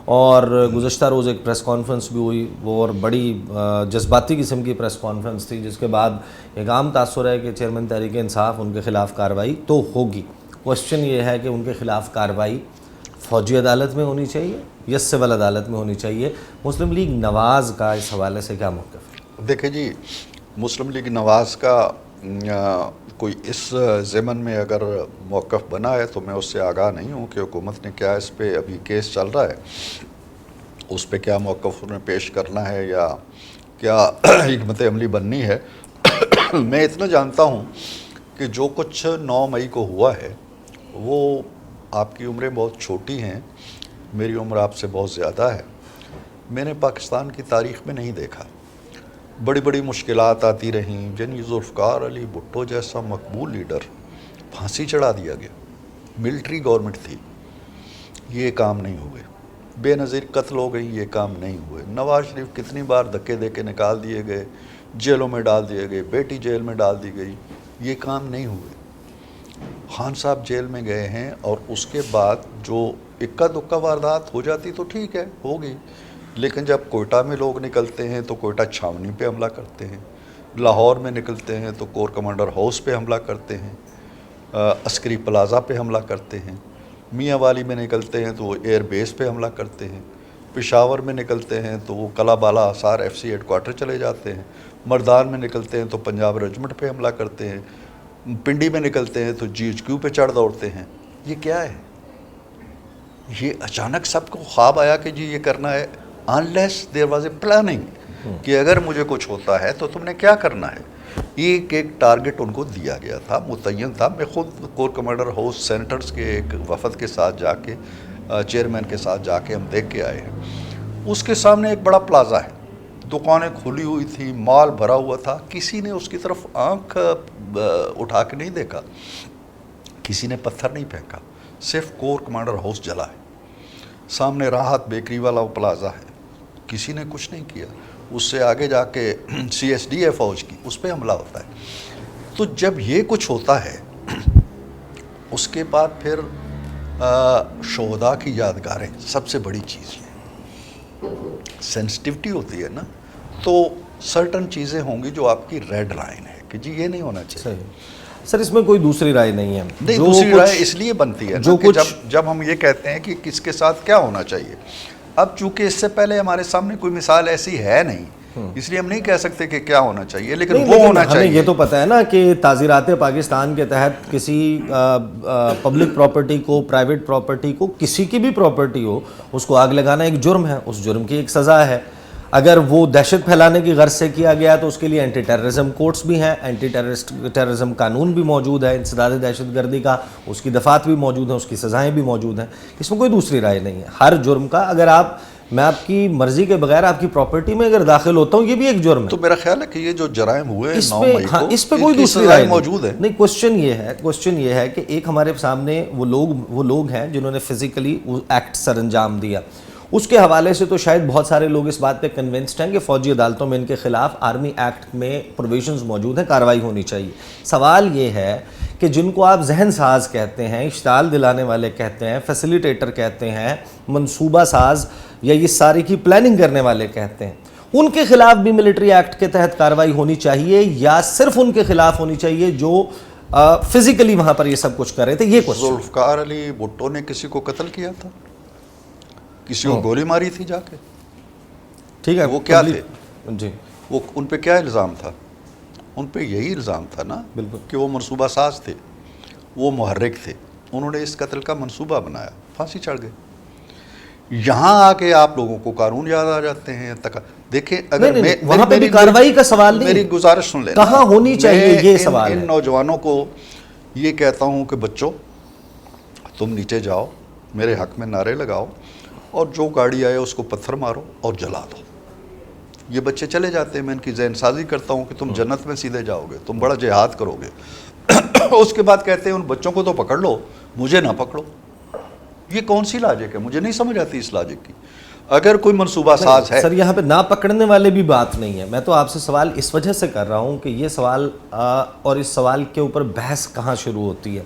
اور گزشتہ روز ایک پریس کانفرنس بھی ہوئی، وہ اور بڑی جذباتی قسم کی پریس کانفرنس تھی، جس کے بعد ایک عام تاثر ہے کہ چیئرمین تحریک انصاف ان کے خلاف کارروائی تو ہوگی. کوشچن یہ ہے کہ ان کے خلاف کارروائی فوجی عدالت میں ہونی چاہیے یا سول عدالت میں ہونی چاہیے. مسلم لیگ نواز کا اس حوالے سے کیا موقف ہے؟ دیکھیں جی، مسلم لیگ نواز کا کوئی اس ضمن میں اگر موقف بنا ہے تو میں اس سے آگاہ نہیں ہوں کہ حکومت نے کیا اس پہ ابھی کیس چل رہا ہے، اس پہ کیا موقف انہیں پیش کرنا ہے یا کیا حکمت عملی بننی ہے. میں اتنا جانتا ہوں کہ جو کچھ 9 مئی کو ہوا ہے وہ، آپ کی عمریں بہت چھوٹی ہیں، میری عمر آپ سے بہت زیادہ ہے، میں نے پاکستان کی تاریخ میں نہیں دیکھا. بڑی بڑی مشکلات آتی رہیں، یعنی ذوالفقار علی بھٹو جیسا مقبول لیڈر پھانسی چڑھا دیا گیا، ملٹری گورنمنٹ تھی، یہ کام نہیں ہوئے. بے نظیر قتل ہو گئی، یہ کام نہیں ہوئے. نواز شریف کتنی بار دھکے دے کے نکال دیے گئے، جیلوں میں ڈال دیے گئے، بیٹی جیل میں ڈال دی گئی، یہ کام نہیں ہوئے. خان صاحب جیل میں گئے ہیں اور اس کے بعد جو اکا دکا واردات ہو جاتی تو ٹھیک ہے، ہوگی، لیکن جب کوئٹہ میں لوگ نکلتے ہیں تو کوئٹہ چھاونی پہ حملہ کرتے ہیں، لاہور میں نکلتے ہیں تو کور کمانڈر ہاؤس پہ حملہ کرتے ہیں، عسکری پلازا پہ حملہ کرتے ہیں، میاں والی میں نکلتے ہیں تو وہ ایئر بیس پہ حملہ کرتے ہیں، پشاور میں نکلتے ہیں تو وہ کلا بالا آثار ایف سی ہیڈ کوارٹر چلے جاتے ہیں، مردان میں نکلتے ہیں تو پنجاب ریجمنٹ پہ حملہ کرتے ہیں، پنڈی میں نکلتے ہیں تو جی ایچ کیو پہ چڑھ دوڑتے ہیں۔ یہ کیا ہے؟ یہ اچانک سب کو خواب آیا کہ جی یہ کرنا ہے، unless there was a planning کہ اگر مجھے کچھ ہوتا ہے تو تم نے کیا کرنا ہے۔ ایک ٹارگٹ ان کو دیا گیا تھا، متعین تھا۔ میں خود کور کمانڈر ہاؤس سینیٹرز کے ایک وفد کے ساتھ جا کے، چیئرمین کے ساتھ جا کے ہم دیکھ کے آئے ہیں۔ اس کے سامنے ایک بڑا پلازا ہے، دکانیں کھلی ہوئی تھی، مال بھرا ہوا تھا، کسی نے اس کی طرف آنکھ اٹھا کے نہیں دیکھا، کسی نے پتھر نہیں پھینکا، صرف کور کمانڈر ہاؤس جلا ہے۔ سامنے راحت بیکری والا وہ پلازا ہے، کسی نے کچھ نہیں کیا۔ اس سے آگے جا کے سی ایس ڈی ہے فوج کی، اس پہ حملہ ہوتا ہے۔ تو جب یہ کچھ ہوتا ہے، اس کے بعد پھر شہداء کی یادگاریں، سب سے بڑی چیز یہ سینسٹیوٹی ہوتی ہے نا، تو سرٹن چیزیں ہوں گی جو آپ کی ریڈ لائن ہے کہ جی یہ نہیں ہونا چاہیے۔ سر اس میں کوئی دوسری رائے نہیں ہے؟ نہیں، دوسری رائے اس لیے بنتی ہے نا کہ جب ہم یہ کہتے ہیں کہ کس کے ساتھ کیا ہونا چاہیے۔ اب چونکہ اس سے پہلے ہمارے سامنے کوئی مثال ایسی ہے نہیں، اس لیے ہم نہیں کہہ سکتے کہ کیا ہونا چاہیے، لیکن وہ ہونا چاہیے۔ ہمیں یہ تو پتہ ہے نا کہ تعزیرات پاکستان کے تحت کسی پبلک پراپرٹی کو، پرائیویٹ پراپرٹی کو، کسی کی بھی پراپرٹی ہو، اس کو آگ لگانا ایک جرم ہے، اس جرم کی ایک سزا ہے۔ اگر وہ دہشت پھیلانے کی غرض سے کیا گیا تو اس کے لیے اینٹی ٹیررزم کورٹس بھی ہیں، اینٹی ٹیررزم قانون بھی موجود ہے، انسداد دہشت گردی کا اس کی دفعات بھی موجود ہیں، اس کی سزائیں بھی موجود ہیں۔ اس میں کوئی دوسری رائے نہیں ہے۔ ہر جرم کا، اگر میں آپ کی مرضی کے بغیر آپ کی پراپرٹی میں اگر داخل ہوتا ہوں، یہ بھی ایک جرم ہے۔ تو میرا خیال ہے کہ یہ جو جرائم ہوئے 9 مئی کو، اس پہ کوئی دوسری رائے موجود ہے۔ نہیں، کوسچن یہ ہے کہ ایک ہمارے سامنے وہ لوگ ہیں جنہوں نے فزیکلی ایکٹ سر انجام دیا، اس کے حوالے سے تو شاید بہت سارے لوگ اس بات پہ کنونسڈ ہیں کہ فوجی عدالتوں میں ان کے خلاف آرمی ایکٹ میں پروویژنز موجود ہیں، کارروائی ہونی چاہیے۔ سوال یہ ہے کہ جن کو آپ ذہن ساز کہتے ہیں، اشتعال دلانے والے کہتے ہیں، فیسیلیٹیٹر کہتے ہیں، منصوبہ ساز یا یہ ساری کی پلاننگ کرنے والے کہتے ہیں، ان کے خلاف بھی ملٹری ایکٹ کے تحت کارروائی ہونی چاہیے یا صرف ان کے خلاف ہونی چاہیے جو فزیکلی وہاں پر یہ سب کچھ کر رہے تھے؟ یہ ذوالفقار علی بھٹو نے کسی کو قتل کیا تھا، کسی کو گولی ماری تھی جا کے، ٹھیک ہے، وہ کیا تھے جی، وہ ان پہ کیا الزام تھا؟ ان پہ یہی الزام تھا نا کہ وہ منصوبہ ساز تھے، وہ محرک تھے، انہوں نے اس قتل کا منصوبہ بنایا، پھانسی چڑھ گئے۔ یہاں آ کے آپ لوگوں کو قانون یاد آ جاتے ہیں۔ دیکھیں، اگر وہاں پہ بھی کارروائی کا سوال نہیں، میری گزارش سن لیں، کہاں ہونی چاہیے یہ سوال ہے۔ ان نوجوانوں کو یہ کہتا ہوں کہ بچوں تم نیچے جاؤ، میرے حق میں نعرے لگاؤ، اور جو گاڑی آئے اس کو پتھر مارو اور جلا دو۔ یہ بچے چلے جاتے ہیں، میں ان کی ذہن سازی کرتا ہوں کہ تم جنت میں سیدھے جاؤ گے، تم بڑا جہاد کرو گے۔ اس کے بعد کہتے ہیں ان بچوں کو تو پکڑ لو، مجھے نہ پکڑو۔ یہ کون سی لاجک ہے؟ مجھے نہیں سمجھ آتی اس لاجک کی۔ اگر کوئی منصوبہ ساز ہے، سر یہاں پہ نہ پکڑنے والے بھی بات نہیں ہے۔ میں تو آپ سے سوال اس وجہ سے کر رہا ہوں کہ یہ سوال اور اس سوال کے اوپر بحث کہاں شروع ہوتی ہے؟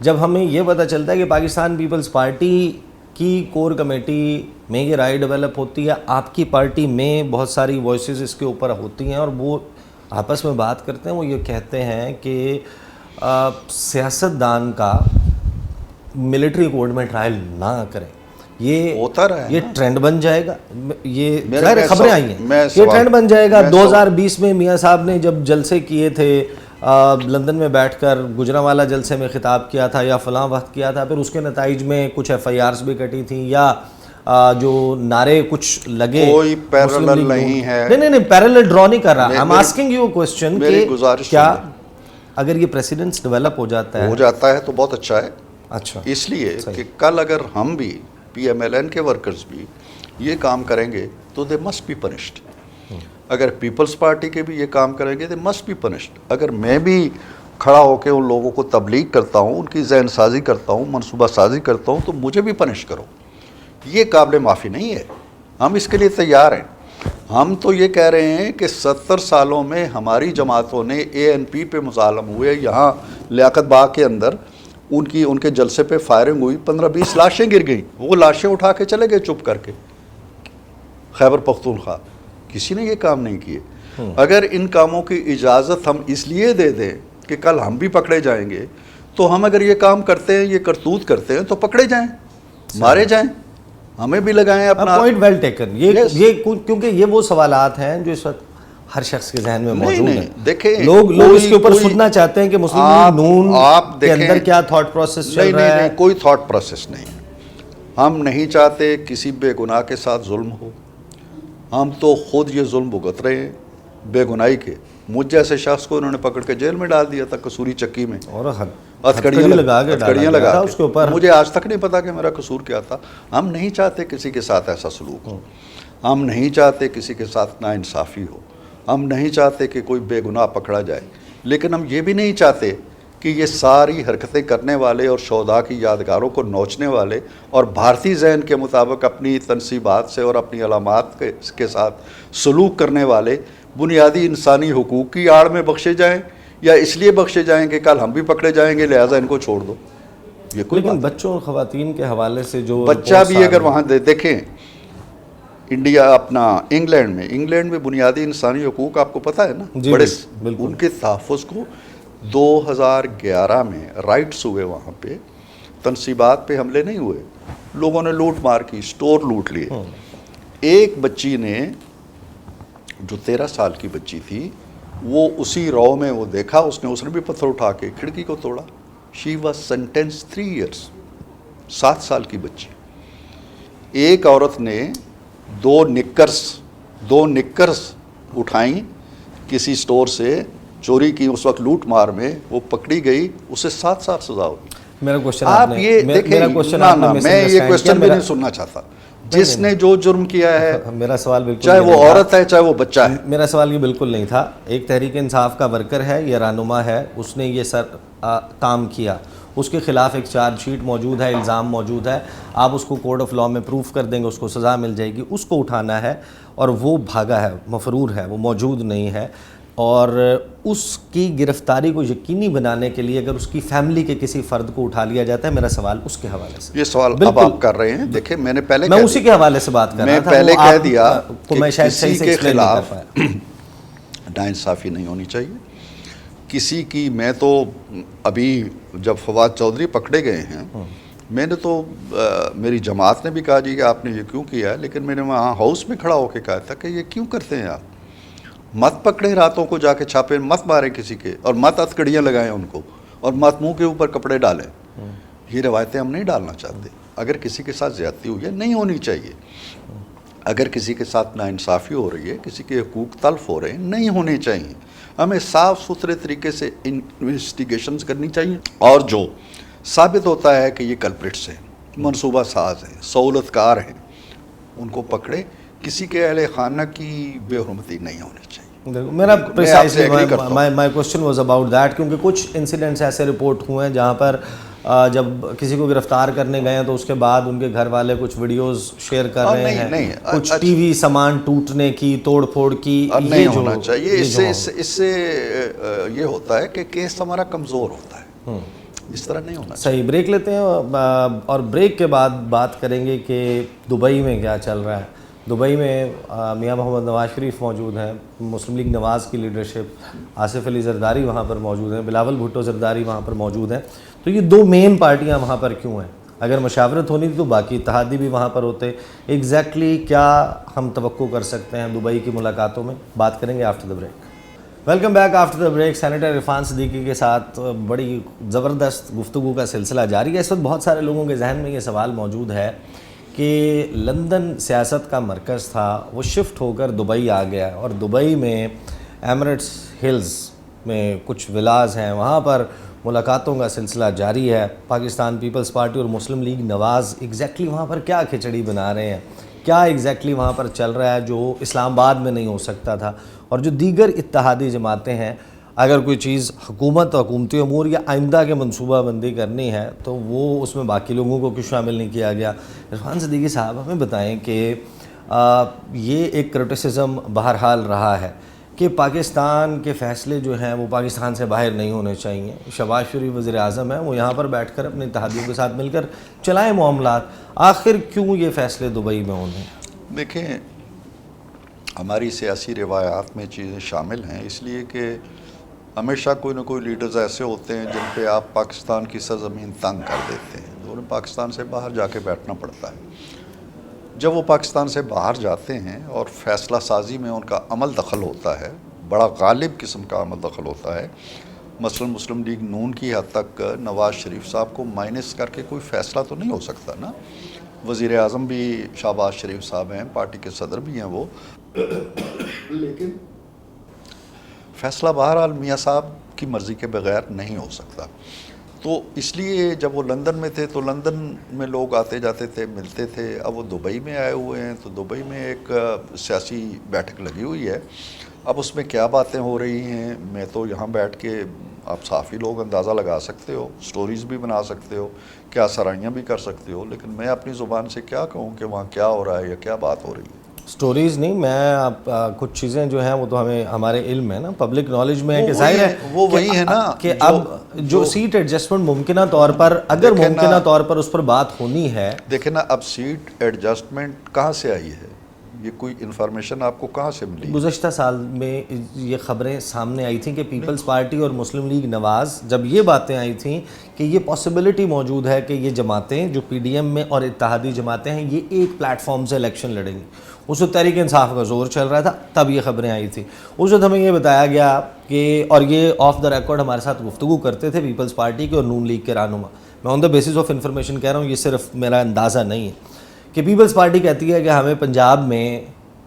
جب ہمیں یہ پتہ چلتا ہے کہ پاکستان پیپلز پارٹی کی کور کمیٹی میں یہ رائے ڈیولپ ہوتی ہے، آپ کی پارٹی میں بہت ساری وائسز اس کے اوپر ہوتی ہیں، اور وہ آپس میں بات کرتے ہیں، وہ یہ کہتے ہیں کہ سیاستدان کا ملٹری کورٹ میں ٹرائل نہ کریں، یہ ہوتا رہا ہے، یہ ٹرینڈ بن جائے گا۔ یہ ظاہر خبریں آئی ہیں، یہ ٹرینڈ بن جائے گا۔ 2020 میں میاں صاحب نے جب جلسے کیے تھے لندن میں بیٹھ کر، گجرانوالہ جلسے میں خطاب کیا تھا یا فلاں وقت کیا تھا، پھر اس کے نتائج میں کچھ ایف آئی آرز بھی کٹی تھیں یا جو نعرے کچھ لگے۔ کوئی پیرالل نہیں ہے، نہیں پیرالل ڈرا نہیں کر رہا۔ I'm asking you a question کہ کیا اگر یہ پریسیڈنس ڈیولپ ہو جاتا ہے تو بہت اچھا ہے۔ اچھا، اس لیے کہ کل اگر ہم بھی پی ایم ایل این کے ورکرز بھی یہ کام کریں گے تو دے مسٹ بی پنشڈ۔ اگر پیپلز پارٹی کے بھی یہ کام کریں گے دے مسٹ بی پنشڈ۔ اگر میں بھی کھڑا ہو کے ان لوگوں کو تبلیغ کرتا ہوں، ان کی ذہن سازی کرتا ہوں، منصوبہ سازی کرتا ہوں، تو مجھے بھی پنش کرو۔ یہ قابل معافی نہیں ہے، ہم اس کے لیے تیار ہیں۔ ہم تو یہ کہہ رہے ہیں کہ 70 سالوں میں ہماری جماعتوں نے اے این پی پہ مظالم ہوئے، یہاں لیاقت باغ کے اندر ان کے جلسے پہ فائرنگ ہوئی, 15-20 لاشیں گر گئیں, وہ لاشیں اٹھا کے چلے گئے چپ کر کے خیبر پختونخوا. کسی نے یہ کام نہیں کیے. اگر ان کاموں کی اجازت ہم اس لیے دے دیں کہ کل ہم بھی پکڑے جائیں گے, تو ہم اگر یہ کام کرتے ہیں, یہ کرتوت کرتے ہیں, تو پکڑے جائیں, مارے جائیں, ہمیں بھی لگائیں اپنا. Point well taken. یہ کیونکہ یہ وہ سوالات ہیں جو اس وقت ہر شخص کے ذہن میں موجود ہیں. دیکھیں لوگ اس کے اوپر سننا چاہتے ہیں کہ مسلم لیگ نون کے اندر کیا تھاٹ پروسیس چل رہا ہے. کوئی تھاٹ پروسیس نہیں ہے. ہم نہیں چاہتے کسی بے گناہ کے ساتھ ظلم ہو. ہم تو خود یہ ظلم بھگت رہے ہیں بے گناہی کے. مجھ جیسے شخص کو انہوں نے پکڑ کے جیل میں ڈال دیا تھا کسوری چکی میں, اور ہتھکڑیاں لگا کے اس کے اوپر. مجھے آج تک نہیں پتا کہ میرا قصور کیا تھا. ہم نہیں چاہتے کسی کے ساتھ ایسا سلوک ہو. ہم نہیں چاہتے کسی کے ساتھ ناانصافی ہو. ہم نہیں چاہتے کہ کوئی بے گناہ پکڑا جائے. لیکن ہم یہ بھی نہیں چاہتے کہ یہ ساری حرکتیں کرنے والے اور شہداء کی یادگاروں کو نوچنے والے اور بھارتی ذہن کے مطابق اپنی تنصیبات سے اور اپنی علامات کے ساتھ سلوک کرنے والے بنیادی انسانی حقوق کی آڑ میں بخشے جائیں, یا اس لیے بخشے جائیں کہ کل ہم بھی پکڑے جائیں گے لہٰذا ان کو چھوڑ دو. یہ کوئی لیکن بچوں اور خواتین کے حوالے سے جو بچہ بھی اگر وہاں دیکھیں انڈیا اپنا انگلینڈ میں بنیادی انسانی حقوق آپ کو پتہ ہے نا, بڑے ان کے تحفظ کو 2011 میں رائٹس ہوئے, وہاں پہ تنصیبات پہ حملے نہیں ہوئے, لوگوں نے لوٹ مار کی, سٹور لوٹ لیے. ایک بچی نے جو 13 سال کی بچی تھی, وہ اسی رو میں وہ دیکھا, اس نے بھی پتھر اٹھا کے کھڑکی کو توڑا. شی واز سینٹینس 3 ایئرس, 7 سال کی بچی. ایک عورت نے 2 نکرز اٹھائیں کسی سٹور سے, چوری کی اس وقت لوٹ مار میں, وہ پکڑی گئی, اسے 7 سال سزا ہوگی. میرا کوشچن آپ یہ دیکھیں, میں یہ کوشچن بھی نہیں سننا چاہتا. جس نے جو جرم کیا ہے, میرا سوال بالکل چاہے وہ عورت ہے چاہے وہ بچہ ہے. میرا سوال یہ بالکل نہیں تھا. ایک تحریک انصاف کا ورکر ہے, یہ رہنما ہے, اس نے یہ کام کیا, اس کے خلاف ایک چارج شیٹ موجود ہے, الزام موجود ہے, آپ اس کو کورٹ آف لاء میں پروف کر دیں گے, اس کو سزا مل جائے گی. اس کو اٹھانا ہے اور وہ بھاگا ہے, مفرور ہے, وہ موجود نہیں ہے, اور اس کی گرفتاری کو یقینی بنانے کے لیے اگر اس کی فیملی کے کسی فرد کو اٹھا لیا جاتا ہے, میرا سوال اس کے حوالے سے. یہ سوال اب آپ کر رہے ہیں. دیکھیں میں نے پہلے میں اسی کے حوالے سے بات کر رہا تھا. میں پہلے کہہ دیا کہ کسی کے خلاف ناانصافی نہیں ہونی چاہیے. کسی کی, میں تو ابھی جب فواد چودھری پکڑے گئے ہیں, میں نے تو میری جماعت نے بھی کہا جی کہ آپ نے یہ کیوں کیا ہے, لیکن میں نے وہاں ہاؤس میں کھڑا ہو کے کہا تھا کہ یہ کیوں کرتے ہیں آپ, مت پکڑیں راتوں کو جا کے چھاپے, مت ماریں کسی کے, اور مت ہتھکڑیاں لگائیں ان کو, اور مت منہ کے اوپر کپڑے ڈالیں. یہ روایتیں ہم نہیں ڈالنا چاہتے. اگر کسی کے ساتھ زیادتی ہوئی ہے, نہیں ہونی چاہیے. اگر کسی کے ساتھ ناانصافی ہو رہی ہے, کسی کے حقوق تلف ہو رہے ہیں, نہیں ہونے چاہیے. ہمیں صاف ستھرے طریقے سے انویسٹیگیشنز کرنی چاہیے, اور جو ثابت ہوتا ہے کہ یہ کلپریٹس ہیں, منصوبہ ساز ہیں, سہولت کار ہیں, ان کو پکڑے. کسی کے اہل خانہ کی بے حرمتی نہیں ہونی چاہیے. میرا precisely my question was about that, کیونکہ کچھ انسیڈنٹس ایسے رپورٹ ہوئے ہیں جہاں پر جب کسی کو گرفتار کرنے گئے ہیں تو اس کے بعد ان کے گھر والے کچھ ویڈیوز شیئر کر رہے ہیں, کچھ ٹی وی سامان ٹوٹنے کی, توڑ پھوڑ کی. نہیں ہونا چاہیے. اس سے یہ ہوتا ہے کہ کیس ہمارا کمزور ہوتا ہے, اس طرح نہیں ہونا. صحیح. بریک لیتے ہیں, اور بریک کے بعد بات کریں گے کہ دبئی میں کیا چل رہا ہے. دبئی میں میاں محمد نواز شریف موجود ہیں, مسلم لیگ نواز کی لیڈرشپ, آصف علی زرداری وہاں پر موجود ہیں, بلاول بھٹو زرداری وہاں پر موجود ہیں. تو یہ 2 مین پارٹیاں وہاں پر کیوں ہیں؟ اگر مشاورت ہونی تھی تو باقی اتحادی بھی وہاں پر ہوتے. ایگزیکٹلی کیا ہم توقع کر سکتے ہیں دبئی کی ملاقاتوں میں؟ بات کریں گے after the break. Welcome back after the break. Senator Irfan Siddiqui کے ساتھ بڑی زبردست گفتگو کا سلسلہ جاری ہے. اس وقت بہت سارے لوگوں کے ذہن میں یہ سوال موجود ہے کہ لندن سیاست کا مرکز تھا, وہ شفٹ ہو کر دبئی آ گیا, اور دبئی میں ایمریٹس ہلز میں کچھ ولاز ہیں, وہاں پر ملاقاتوں کا سلسلہ جاری ہے. پاکستان پیپلز پارٹی اور مسلم لیگ نواز ایگزیکٹلی وہاں پر کیا کھچڑی بنا رہے ہیں, کیا ایگزیکٹلی وہاں پر چل رہا ہے جو اسلام آباد میں نہیں ہو سکتا تھا, اور جو دیگر اتحادی جماعتیں ہیں, اگر کوئی چیز حکومت و حکومتی امور یا آئندہ کے منصوبہ بندی کرنی ہے تو وہ اس میں باقی لوگوں کو کیوں شامل نہیں کیا گیا؟ عرفان صدیقی صاحب ہمیں بتائیں کہ یہ ایک کرٹیسزم بہرحال رہا ہے کہ پاکستان کے فیصلے جو ہیں وہ پاکستان سے باہر نہیں ہونے چاہیے. شہباز شریف وزیر اعظم ہیں, وہ یہاں پر بیٹھ کر اپنے اتحادیوں کے ساتھ مل کر چلائیں معاملات. آخر کیوں یہ فیصلے دبئی میں ہونے؟ دیکھیں, ہماری سیاسی روایات میں چیزیں شامل ہیں, اس لیے کہ ہمیشہ کوئی نہ کوئی لیڈرز ایسے ہوتے ہیں جن پہ آپ پاکستان کی سرزمین تنگ کر دیتے ہیں, انہیں پاکستان سے باہر جا کے بیٹھنا پڑتا ہے. جب وہ پاکستان سے باہر جاتے ہیں اور فیصلہ سازی میں ان کا عمل دخل ہوتا ہے, بڑا غالب قسم کا عمل دخل ہوتا ہے, مثلا مسلم لیگ نون کی حد تک نواز شریف صاحب کو مائنس کر کے کوئی فیصلہ تو نہیں ہو سکتا نا. وزیر اعظم بھی شہباز شریف صاحب ہیں, پارٹی کے صدر بھی ہیں وہ, لیکن فیصلہ بہرحال میاں صاحب کی مرضی کے بغیر نہیں ہو سکتا. تو اس لیے جب وہ لندن میں تھے تو لندن میں لوگ آتے جاتے تھے, ملتے تھے. اب وہ دبئی میں آئے ہوئے ہیں تو دبئی میں ایک سیاسی بیٹھک لگی ہوئی ہے. اب اس میں کیا باتیں ہو رہی ہیں, میں تو یہاں بیٹھ کے آپ صحافی لوگ اندازہ لگا سکتے ہو, سٹوریز بھی بنا سکتے ہو, کیا سرائیاں بھی کر سکتے ہو, لیکن میں اپنی زبان سے کیا کہوں کہ وہاں کیا ہو رہا ہے یا کیا بات ہو رہی ہے. سٹوریز نہیں, میں کچھ چیزیں جو ہیں وہ تو ہمارے علم ہے نا, پبلک نالج میں ہے کہ ظاہر ہے وہ وہی ہے نا کہ اب جو سیٹ ایڈجسٹمنٹ ممکنہ طور پر, اگر ممکنہ طور پر اس پر بات ہونی ہے. دیکھیں نا, اب سیٹ ایڈجسٹمنٹ کہاں سے آئی ہے, یہ کوئی انفارمیشن آپ کو کہاں سے ملی؟ گزشتہ سال میں یہ خبریں سامنے آئی تھیں کہ پیپلز پارٹی اور مسلم لیگ نواز, جب یہ باتیں آئی تھیں کہ یہ پاسبلٹی موجود ہے کہ یہ جماعتیں جو پی ڈی ایم میں اور اتحادی جماعتیں ہیں یہ ایک پلیٹ فارم سے الیکشن لڑیں گی. اس وقت تحریک انصاف کا زور چل رہا تھا, تب یہ خبریں آئی تھیں. اس وقت ہمیں یہ بتایا گیا کہ, اور یہ آف دا ریکارڈ ہمارے ساتھ گفتگو کرتے تھے پیپلز پارٹی کے اور نون لیگ کے رہنما, میں آن دا بیسس آف انفارمیشن کہہ رہا ہوں, یہ صرف میرا اندازہ نہیں ہے, کہ پیپلز پارٹی کہتی ہے کہ ہمیں پنجاب میں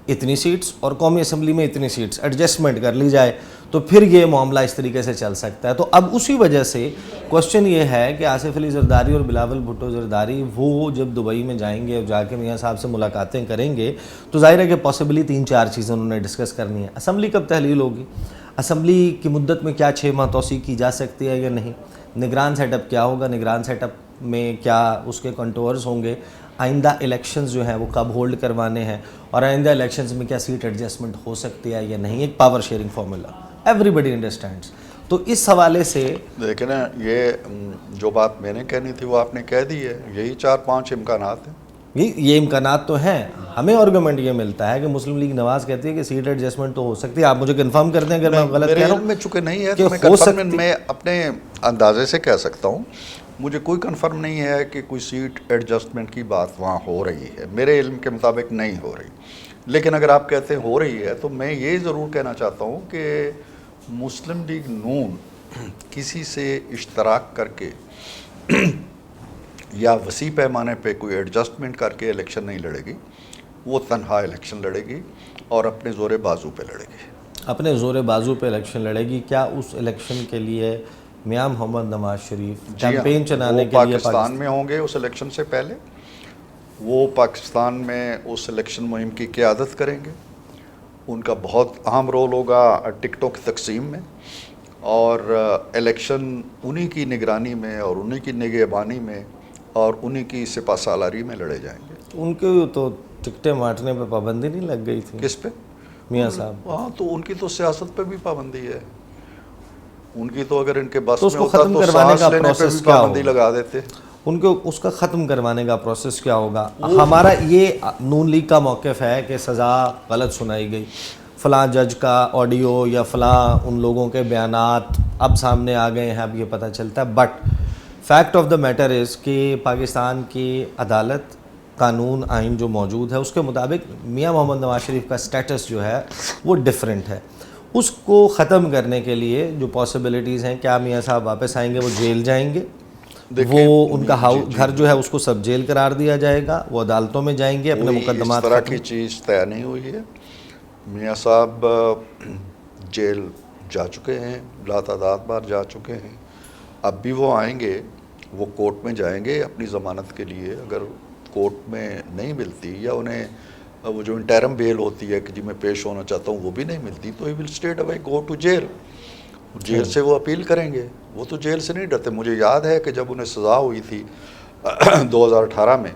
اتنی سیٹس اور قومی اسمبلی میں اتنی سیٹس ایڈجسٹمنٹ کر لی جائے تو پھر یہ معاملہ اس طریقے سے چل سکتا ہے. تو اب اسی وجہ سے کوشچن یہ ہے کہ آصف علی زرداری اور بلاول بھٹو زرداری وہ جب دبئی میں جائیں گے اور جا کے میاں صاحب سے ملاقاتیں کریں گے تو ظاہر ہے کہ پاسبلی 3-4 چیزیں انہوں نے ڈسکس کرنی ہے. اسمبلی کب تحلیل ہوگی, اسمبلی کی مدت میں کیا 6 ماہ توسیع کی جا سکتی ہے یا نہیں, نگران سیٹ اپ کیا ہوگا, نگران سیٹ اپ میں کیا اس کے کنٹورز ہوں گے, آئندہ الیکشنز جو ہیں وہ کب ہولڈ کروانے ہیں, اور آئندہ الیکشنز میں کیا سیٹ ایڈجسٹمنٹ ہو سکتی ہے یا نہیں, ایک پاور شیئرنگ فارمولا, ایوری بڈی انڈرسٹینڈس. تو اس حوالے سے دیکھیں نا, یہ جو بات میں نے کہنی تھی وہ آپ نے کہہ دی ہے, یہی 4-5 امکانات ہیں. یہ امکانات تو ہیں. ہمیں آرگومنٹ یہ ملتا ہے کہ مسلم لیگ نواز کہتی ہے کہ سیٹ ایڈجسٹمنٹ تو ہو سکتی ہے. آپ مجھے کنفرم کر دیں اگر میں غلط کہہ رہا ہوں. میں چونکہ نہیں ہے تو میں کنفرم میں اپنے اندازے سے کہہ سکتا ہوں, مجھے کوئی کنفرم نہیں ہے کہ کوئی سیٹ ایڈجسٹمنٹ کی بات وہاں ہو رہی ہے, میرے علم کے مطابق نہیں ہو رہی. لیکن اگر آپ کہتے ہیں ہو رہی ہے تو میں یہ ضرور کہنا چاہتا ہوں کہ مسلم لیگ نون کسی سے اشتراک کر کے یا وسیع پیمانے پہ کوئی ایڈجسٹمنٹ کر کے الیکشن نہیں لڑے گی, وہ تنہا الیکشن لڑے گی اور اپنے زور بازو پہ لڑے گی. اپنے زور بازو پہ الیکشن لڑے گی. کیا اس الیکشن کے لیے میاں محمد نواز شریف کیمپین چلانے کے لیے پاکستان میں ہوں گے اس الیکشن سے پہلے, وہ پاکستان میں اس الیکشن مہم کی قیادت کریں گے. ان کا بہت اہم رول ہوگا ٹکٹوں کی تقسیم میں, اور الیکشن انہی کی نگرانی میں اور انہی کی نگہبانی میں اور انہی کی سپہ سالاری میں لڑے جائیں گے. ان کے تو ٹکٹیں بانٹنے پہ پابندی نہیں لگ گئی تھی؟ کس پہ؟ میاں صاحب. ہاں, تو ان کی تو سیاست پہ بھی پابندی ہے. ان کی تو اگر ان کے بس تو اس میں کو ہوتا ختم تو کروانے سانس کا لینے پہ پروسیس بھی کیا پابندی ہوگا؟ لگا دیتے. ان کو اس کا ختم کروانے کا پروسیس کیا ہوگا؟ ہمارا یہ نون لیگ کا موقف ہے کہ سزا غلط سنائی گئی, فلاں جج کا آڈیو یا فلاں ان لوگوں کے بیانات اب سامنے آ گئے ہیں, اب یہ پتہ چلتا ہے. But fact of the matter is کہ پاکستان کی عدالت, قانون, آئین جو موجود ہے اس کے مطابق میاں محمد نواز شریف کا سٹیٹس جو ہے وہ ڈیفرنٹ ہے. اس کو ختم کرنے کے لیے جو پاسبلٹیز ہیں, کیا میاں صاحب واپس آئیں گے, وہ جیل جائیں گے, وہ ان کا گھر جو ہے اس کو سب جیل قرار دیا جائے گا, وہ عدالتوں میں جائیں گے, اپنے مقدمات. اس طرح کی چیز طے نہیں ہوئی ہے. میاں صاحب جیل جا چکے ہیں, لاتعداد بار جا چکے ہیں. اب بھی وہ آئیں گے, وہ کورٹ میں جائیں گے اپنی ضمانت کے لیے. اگر کورٹ میں نہیں ملتی یا انہیں وہ جو انٹرم بیل ہوتی ہے کہ جی میں پیش ہونا چاہتا ہوں وہ بھی نہیں ملتی, تو he will straight away go to jail. Jail سے وہ اپیل کریں گے. وہ تو جیل سے نہیں ڈرتے. مجھے یاد ہے کہ جب انہیں سزا ہوئی تھی 2018 میں,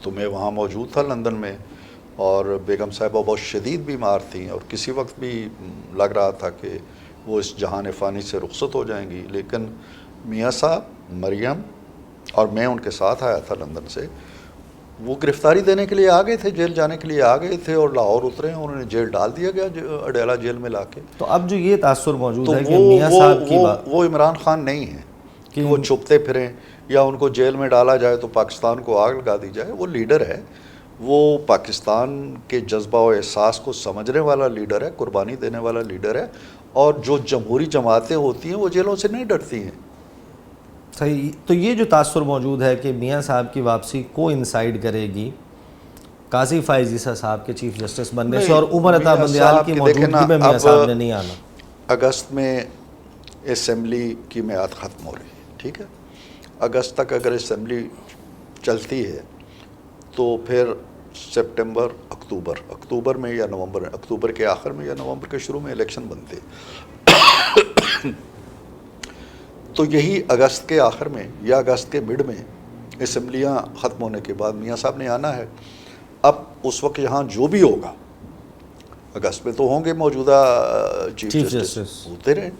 تو میں وہاں موجود تھا لندن میں, اور بیگم صاحبہ بہت شدید بیمار تھیں اور کسی وقت بھی لگ رہا تھا کہ وہ اس جہان فانی سے رخصت ہو جائیں گی، لیکن میاں صاحب، مریم اور میں ان کے ساتھ آیا تھا لندن سے، وہ گرفتاری دینے کے لیے آ گئے تھے، جیل جانے کے لیے آ گئے تھے اور لاہور اترے ہیں، انہوں نے جیل ڈال دیا گیا اڈیالہ جیل میں لا کے. تو اب جو یہ تاثر موجود تو ہے کہ میاں صاحب کی وہ عمران خان نہیں ہیں کہ وہ چھپتے پھریں یا ان کو جیل میں ڈالا جائے تو پاکستان کو آگ لگا دی جائے. وہ لیڈر ہے، وہ پاکستان کے جذبہ و احساس کو سمجھنے والا لیڈر ہے، قربانی دینے والا لیڈر ہے، اور جو جمہوری جماعتیں ہوتی ہیں وہ جیلوں سے نہیں ڈرتی ہیں. صحیح. تو یہ جو تاثر موجود ہے کہ میاں صاحب کی واپسی کو انسائیڈ کرے گی قاضی فائز عیسیٰ صاحب کے چیف جسٹس بننے سے، اور عمر عطا بندیال کی موجودگی میں میاں صاحب نے نہیں آنا. اگست میں اسمبلی کی میعاد ختم ہو رہی ہے، ٹھیک ہے، اگست تک اگر اسمبلی چلتی ہے تو پھر سپٹمبر، اکتوبر میں یا نومبر، اکتوبر کے آخر میں یا نومبر کے شروع میں الیکشن بنتے ہیں. تو یہی اگست کے آخر میں یا اگست کے مڈ میں اسمبلیاں ختم ہونے کے بعد میاں صاحب نے آنا ہے. اب اس وقت یہاں جو بھی ہوگا، اگست میں تو ہوں گے موجودہ چیف جسٹس، ہوتے رہے،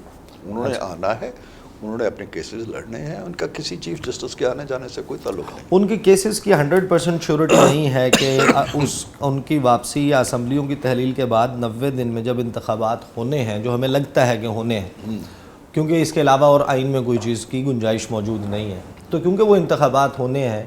انہوں نے آنا ہے، انہوں نے اپنے کیسز لڑنے ہیں، ان کا کسی چیف جسٹس کے آنے جانے سے کوئی تعلق نہیں. ان کے کیسز کی 100% شیورٹی نہیں ہے کہ ان کی واپسی یا اسمبلیوں کی تحلیل کے بعد 90 دن میں جب انتخابات ہونے ہیں، جو ہمیں لگتا ہے کہ ہونے ہیں، کیونکہ اس کے علاوہ اور آئین میں کوئی چیز کی گنجائش موجود نہیں ہے، تو کیونکہ وہ انتخابات ہونے ہیں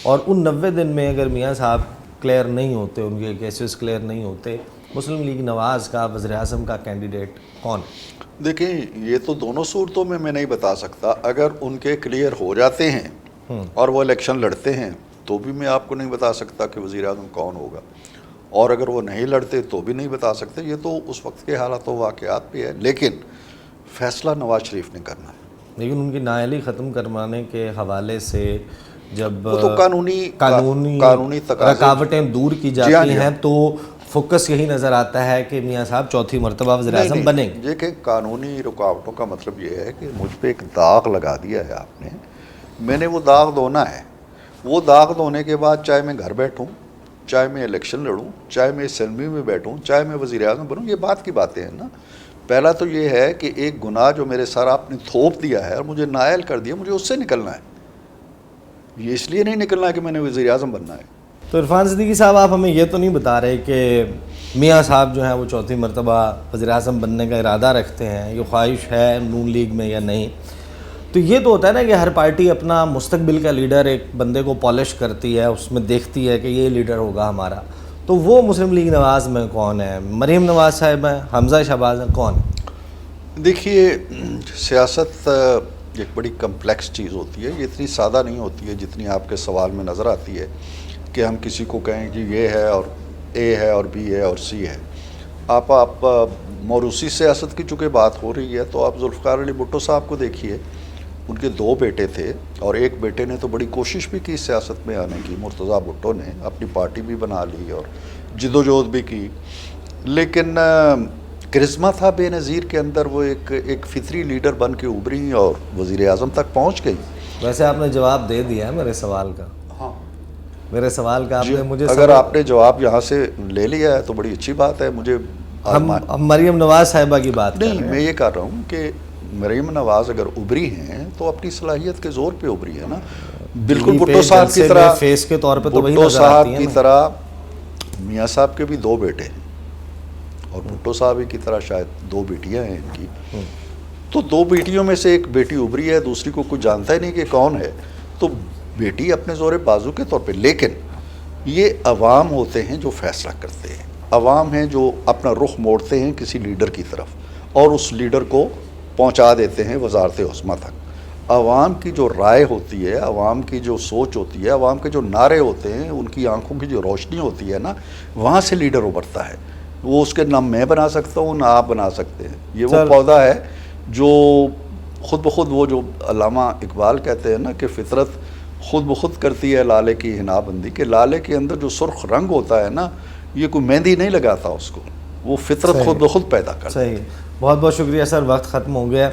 اور ان 90 دن میں اگر میاں صاحب کلیئر نہیں ہوتے، ان کے کیسز کلیئر نہیں ہوتے، مسلم لیگ نواز کا وزیر اعظم کا کینڈیڈیٹ کون ہے؟ دیکھیں، یہ تو دونوں صورتوں میں نہیں بتا سکتا. اگر ان کے کلیئر ہو جاتے ہیں اور وہ الیکشن لڑتے ہیں تو بھی میں آپ کو نہیں بتا سکتا کہ وزیر اعظم کون ہوگا، اور اگر وہ نہیں لڑتے تو بھی نہیں بتا سکتے. یہ تو اس وقت کے حالات و واقعات پہ ہے، لیکن فیصلہ نواز شریف نے کرنا ہے. لیکن ان کی نااہلی ختم کروانے کے حوالے سے جب وہ تو قانونی رکاوٹیں دور کی جاتی ہیں تو فوکس یہی نظر آتا ہے کہ میاں صاحب چوتھی مرتبہ وزیر اعظم بنیں گے. یہ کہ قانونی رکاوٹوں کا مطلب یہ ہے کہ مجھ پہ ایک داغ لگا دیا ہے آپ نے، میں نے وہ داغ دھونا ہے. وہ داغ دھونے کے بعد چاہے میں گھر بیٹھوں، چاہے میں الیکشن لڑوں، چاہے میں اسمبلی میں بیٹھوں، چاہے میں وزیر اعظم بنوں، یہ بات کی باتیں ہیں نا. پہلا تو یہ ہے کہ ایک گناہ جو میرے سر آپ نے تھوپ دیا ہے اور مجھے نائل کر دیا، مجھے اس سے نکلنا ہے. یہ اس لیے نہیں نکلنا ہے کہ میں نے وزیر اعظم بننا ہے. تو عرفان صدیقی صاحب، آپ ہمیں یہ تو نہیں بتا رہے کہ میاں صاحب جو ہیں وہ چوتھی مرتبہ وزیر اعظم بننے کا ارادہ رکھتے ہیں، یہ خواہش ہے نون لیگ میں یا نہیں؟ تو یہ تو ہوتا ہے نا کہ ہر پارٹی اپنا مستقبل کا لیڈر ایک بندے کو پالش کرتی ہے، اس میں دیکھتی ہے کہ یہ لیڈر ہوگا ہمارا. تو وہ مسلم لیگ نواز میں کون ہے؟ مریم نواز صاحب ہیں، حمزہ شہباز ہیں، کون ہے؟ دیکھیے، سیاست ایک بڑی کمپلیکس چیز ہوتی ہے، یہ اتنی سادہ نہیں ہوتی ہے جتنی آپ کے سوال میں نظر آتی ہے کہ ہم کسی کو کہیں کہ یہ ہے اور اے ہے اور بی ہے اور سی ہے. آپ موروثی سیاست کی چونکہ بات ہو رہی ہے تو آپ ذوالفقار علی بھٹو صاحب کو دیکھیے. ان کے 2 بیٹے تھے اور ایک بیٹے نے تو بڑی کوشش بھی کی سیاست میں آنے کی، مرتضیٰ بھٹو نے اپنی پارٹی بھی بنا لی اور جدوجہد بھی کی، لیکن کرزما تھا بے نظیر کے اندر. وہ ایک فطری لیڈر بن کے ابھری اور وزیر اعظم تک پہنچ گئی. ویسے آپ نے جواب دے دیا ہے میرے سوال کا. ہاں، میرے سوال کا آپ نے مجھے اگر آپ نے جواب یہاں سے لے لیا ہے تو بڑی اچھی بات ہے. مجھے ہم مریم نواز صاحبہ کی بات نہیں، میں یہ کہہ رہا ہوں کہ مریم نواز اگر ابھری ہیں تو اپنی صلاحیت کے زور پہ ابھری ہے نا. بالکل بھٹو صاحب کی طرح، فیس کے طور پہ تو وہی بھٹو نظر صاحب آتی ہیں کی طرح میاں صاحب کے بھی 2 بیٹے ہیں اور بھٹو صاحب کی طرح شاید 2 بیٹیاں ہیں ان کی. تو 2 بیٹیوں میں سے ایک بیٹی ابھری ہے، دوسری کو کوئی جانتا ہی نہیں کہ کون ہے. تو بیٹی اپنے زور بازو کے طور پہ، لیکن یہ عوام ہوتے ہیں جو فیصلہ کرتے ہیں، عوام ہیں جو اپنا رخ موڑتے ہیں کسی لیڈر کی طرف اور اس لیڈر کو پہنچا دیتے ہیں وزارت عظمیٰ تک. عوام کی جو رائے ہوتی ہے، عوام کی جو سوچ ہوتی ہے، عوام کے جو نعرے ہوتے ہیں، ان کی آنکھوں کی جو روشنی ہوتی ہے نا، وہاں سے لیڈر ابھرتا ہے. وہ اس کے نہ میں بنا سکتا ہوں نہ آپ بنا سکتے ہیں. یہ وہ پودا ہے جو خود بخود، وہ جو علامہ اقبال کہتے ہیں نا کہ فطرت خود بخود کرتی ہے لالے کی حنا بندی، کہ لالے کے اندر جو سرخ رنگ ہوتا ہے نا، یہ کوئی مہندی نہیں لگاتا اس کو، وہ فطرت خود بخود پیدا کرتا ہے. صحیح. بہت بہت شکریہ سر، وقت ختم ہو گیا.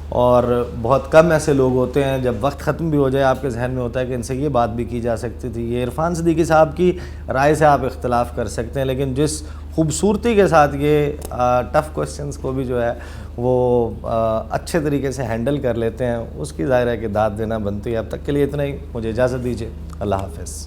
اور بہت کم ایسے لوگ ہوتے ہیں جب وقت ختم بھی ہو جائے آپ کے ذہن میں ہوتا ہے کہ ان سے یہ بات بھی کی جا سکتی تھی. یہ عرفان صدیقی صاحب کی رائے سے آپ اختلاف کر سکتے ہیں, لیکن جس خوبصورتی کے ساتھ یہ ٹف کوسچنس کو بھی جو ہے وہ اچھے طریقے سے ہینڈل کر لیتے ہیں, اس کی ظاہر ہے کہ داد دینا بنتی ہے. اب تک کے لیے اتنا ہی, مجھے اجازت دیجیے, اللہ حافظ.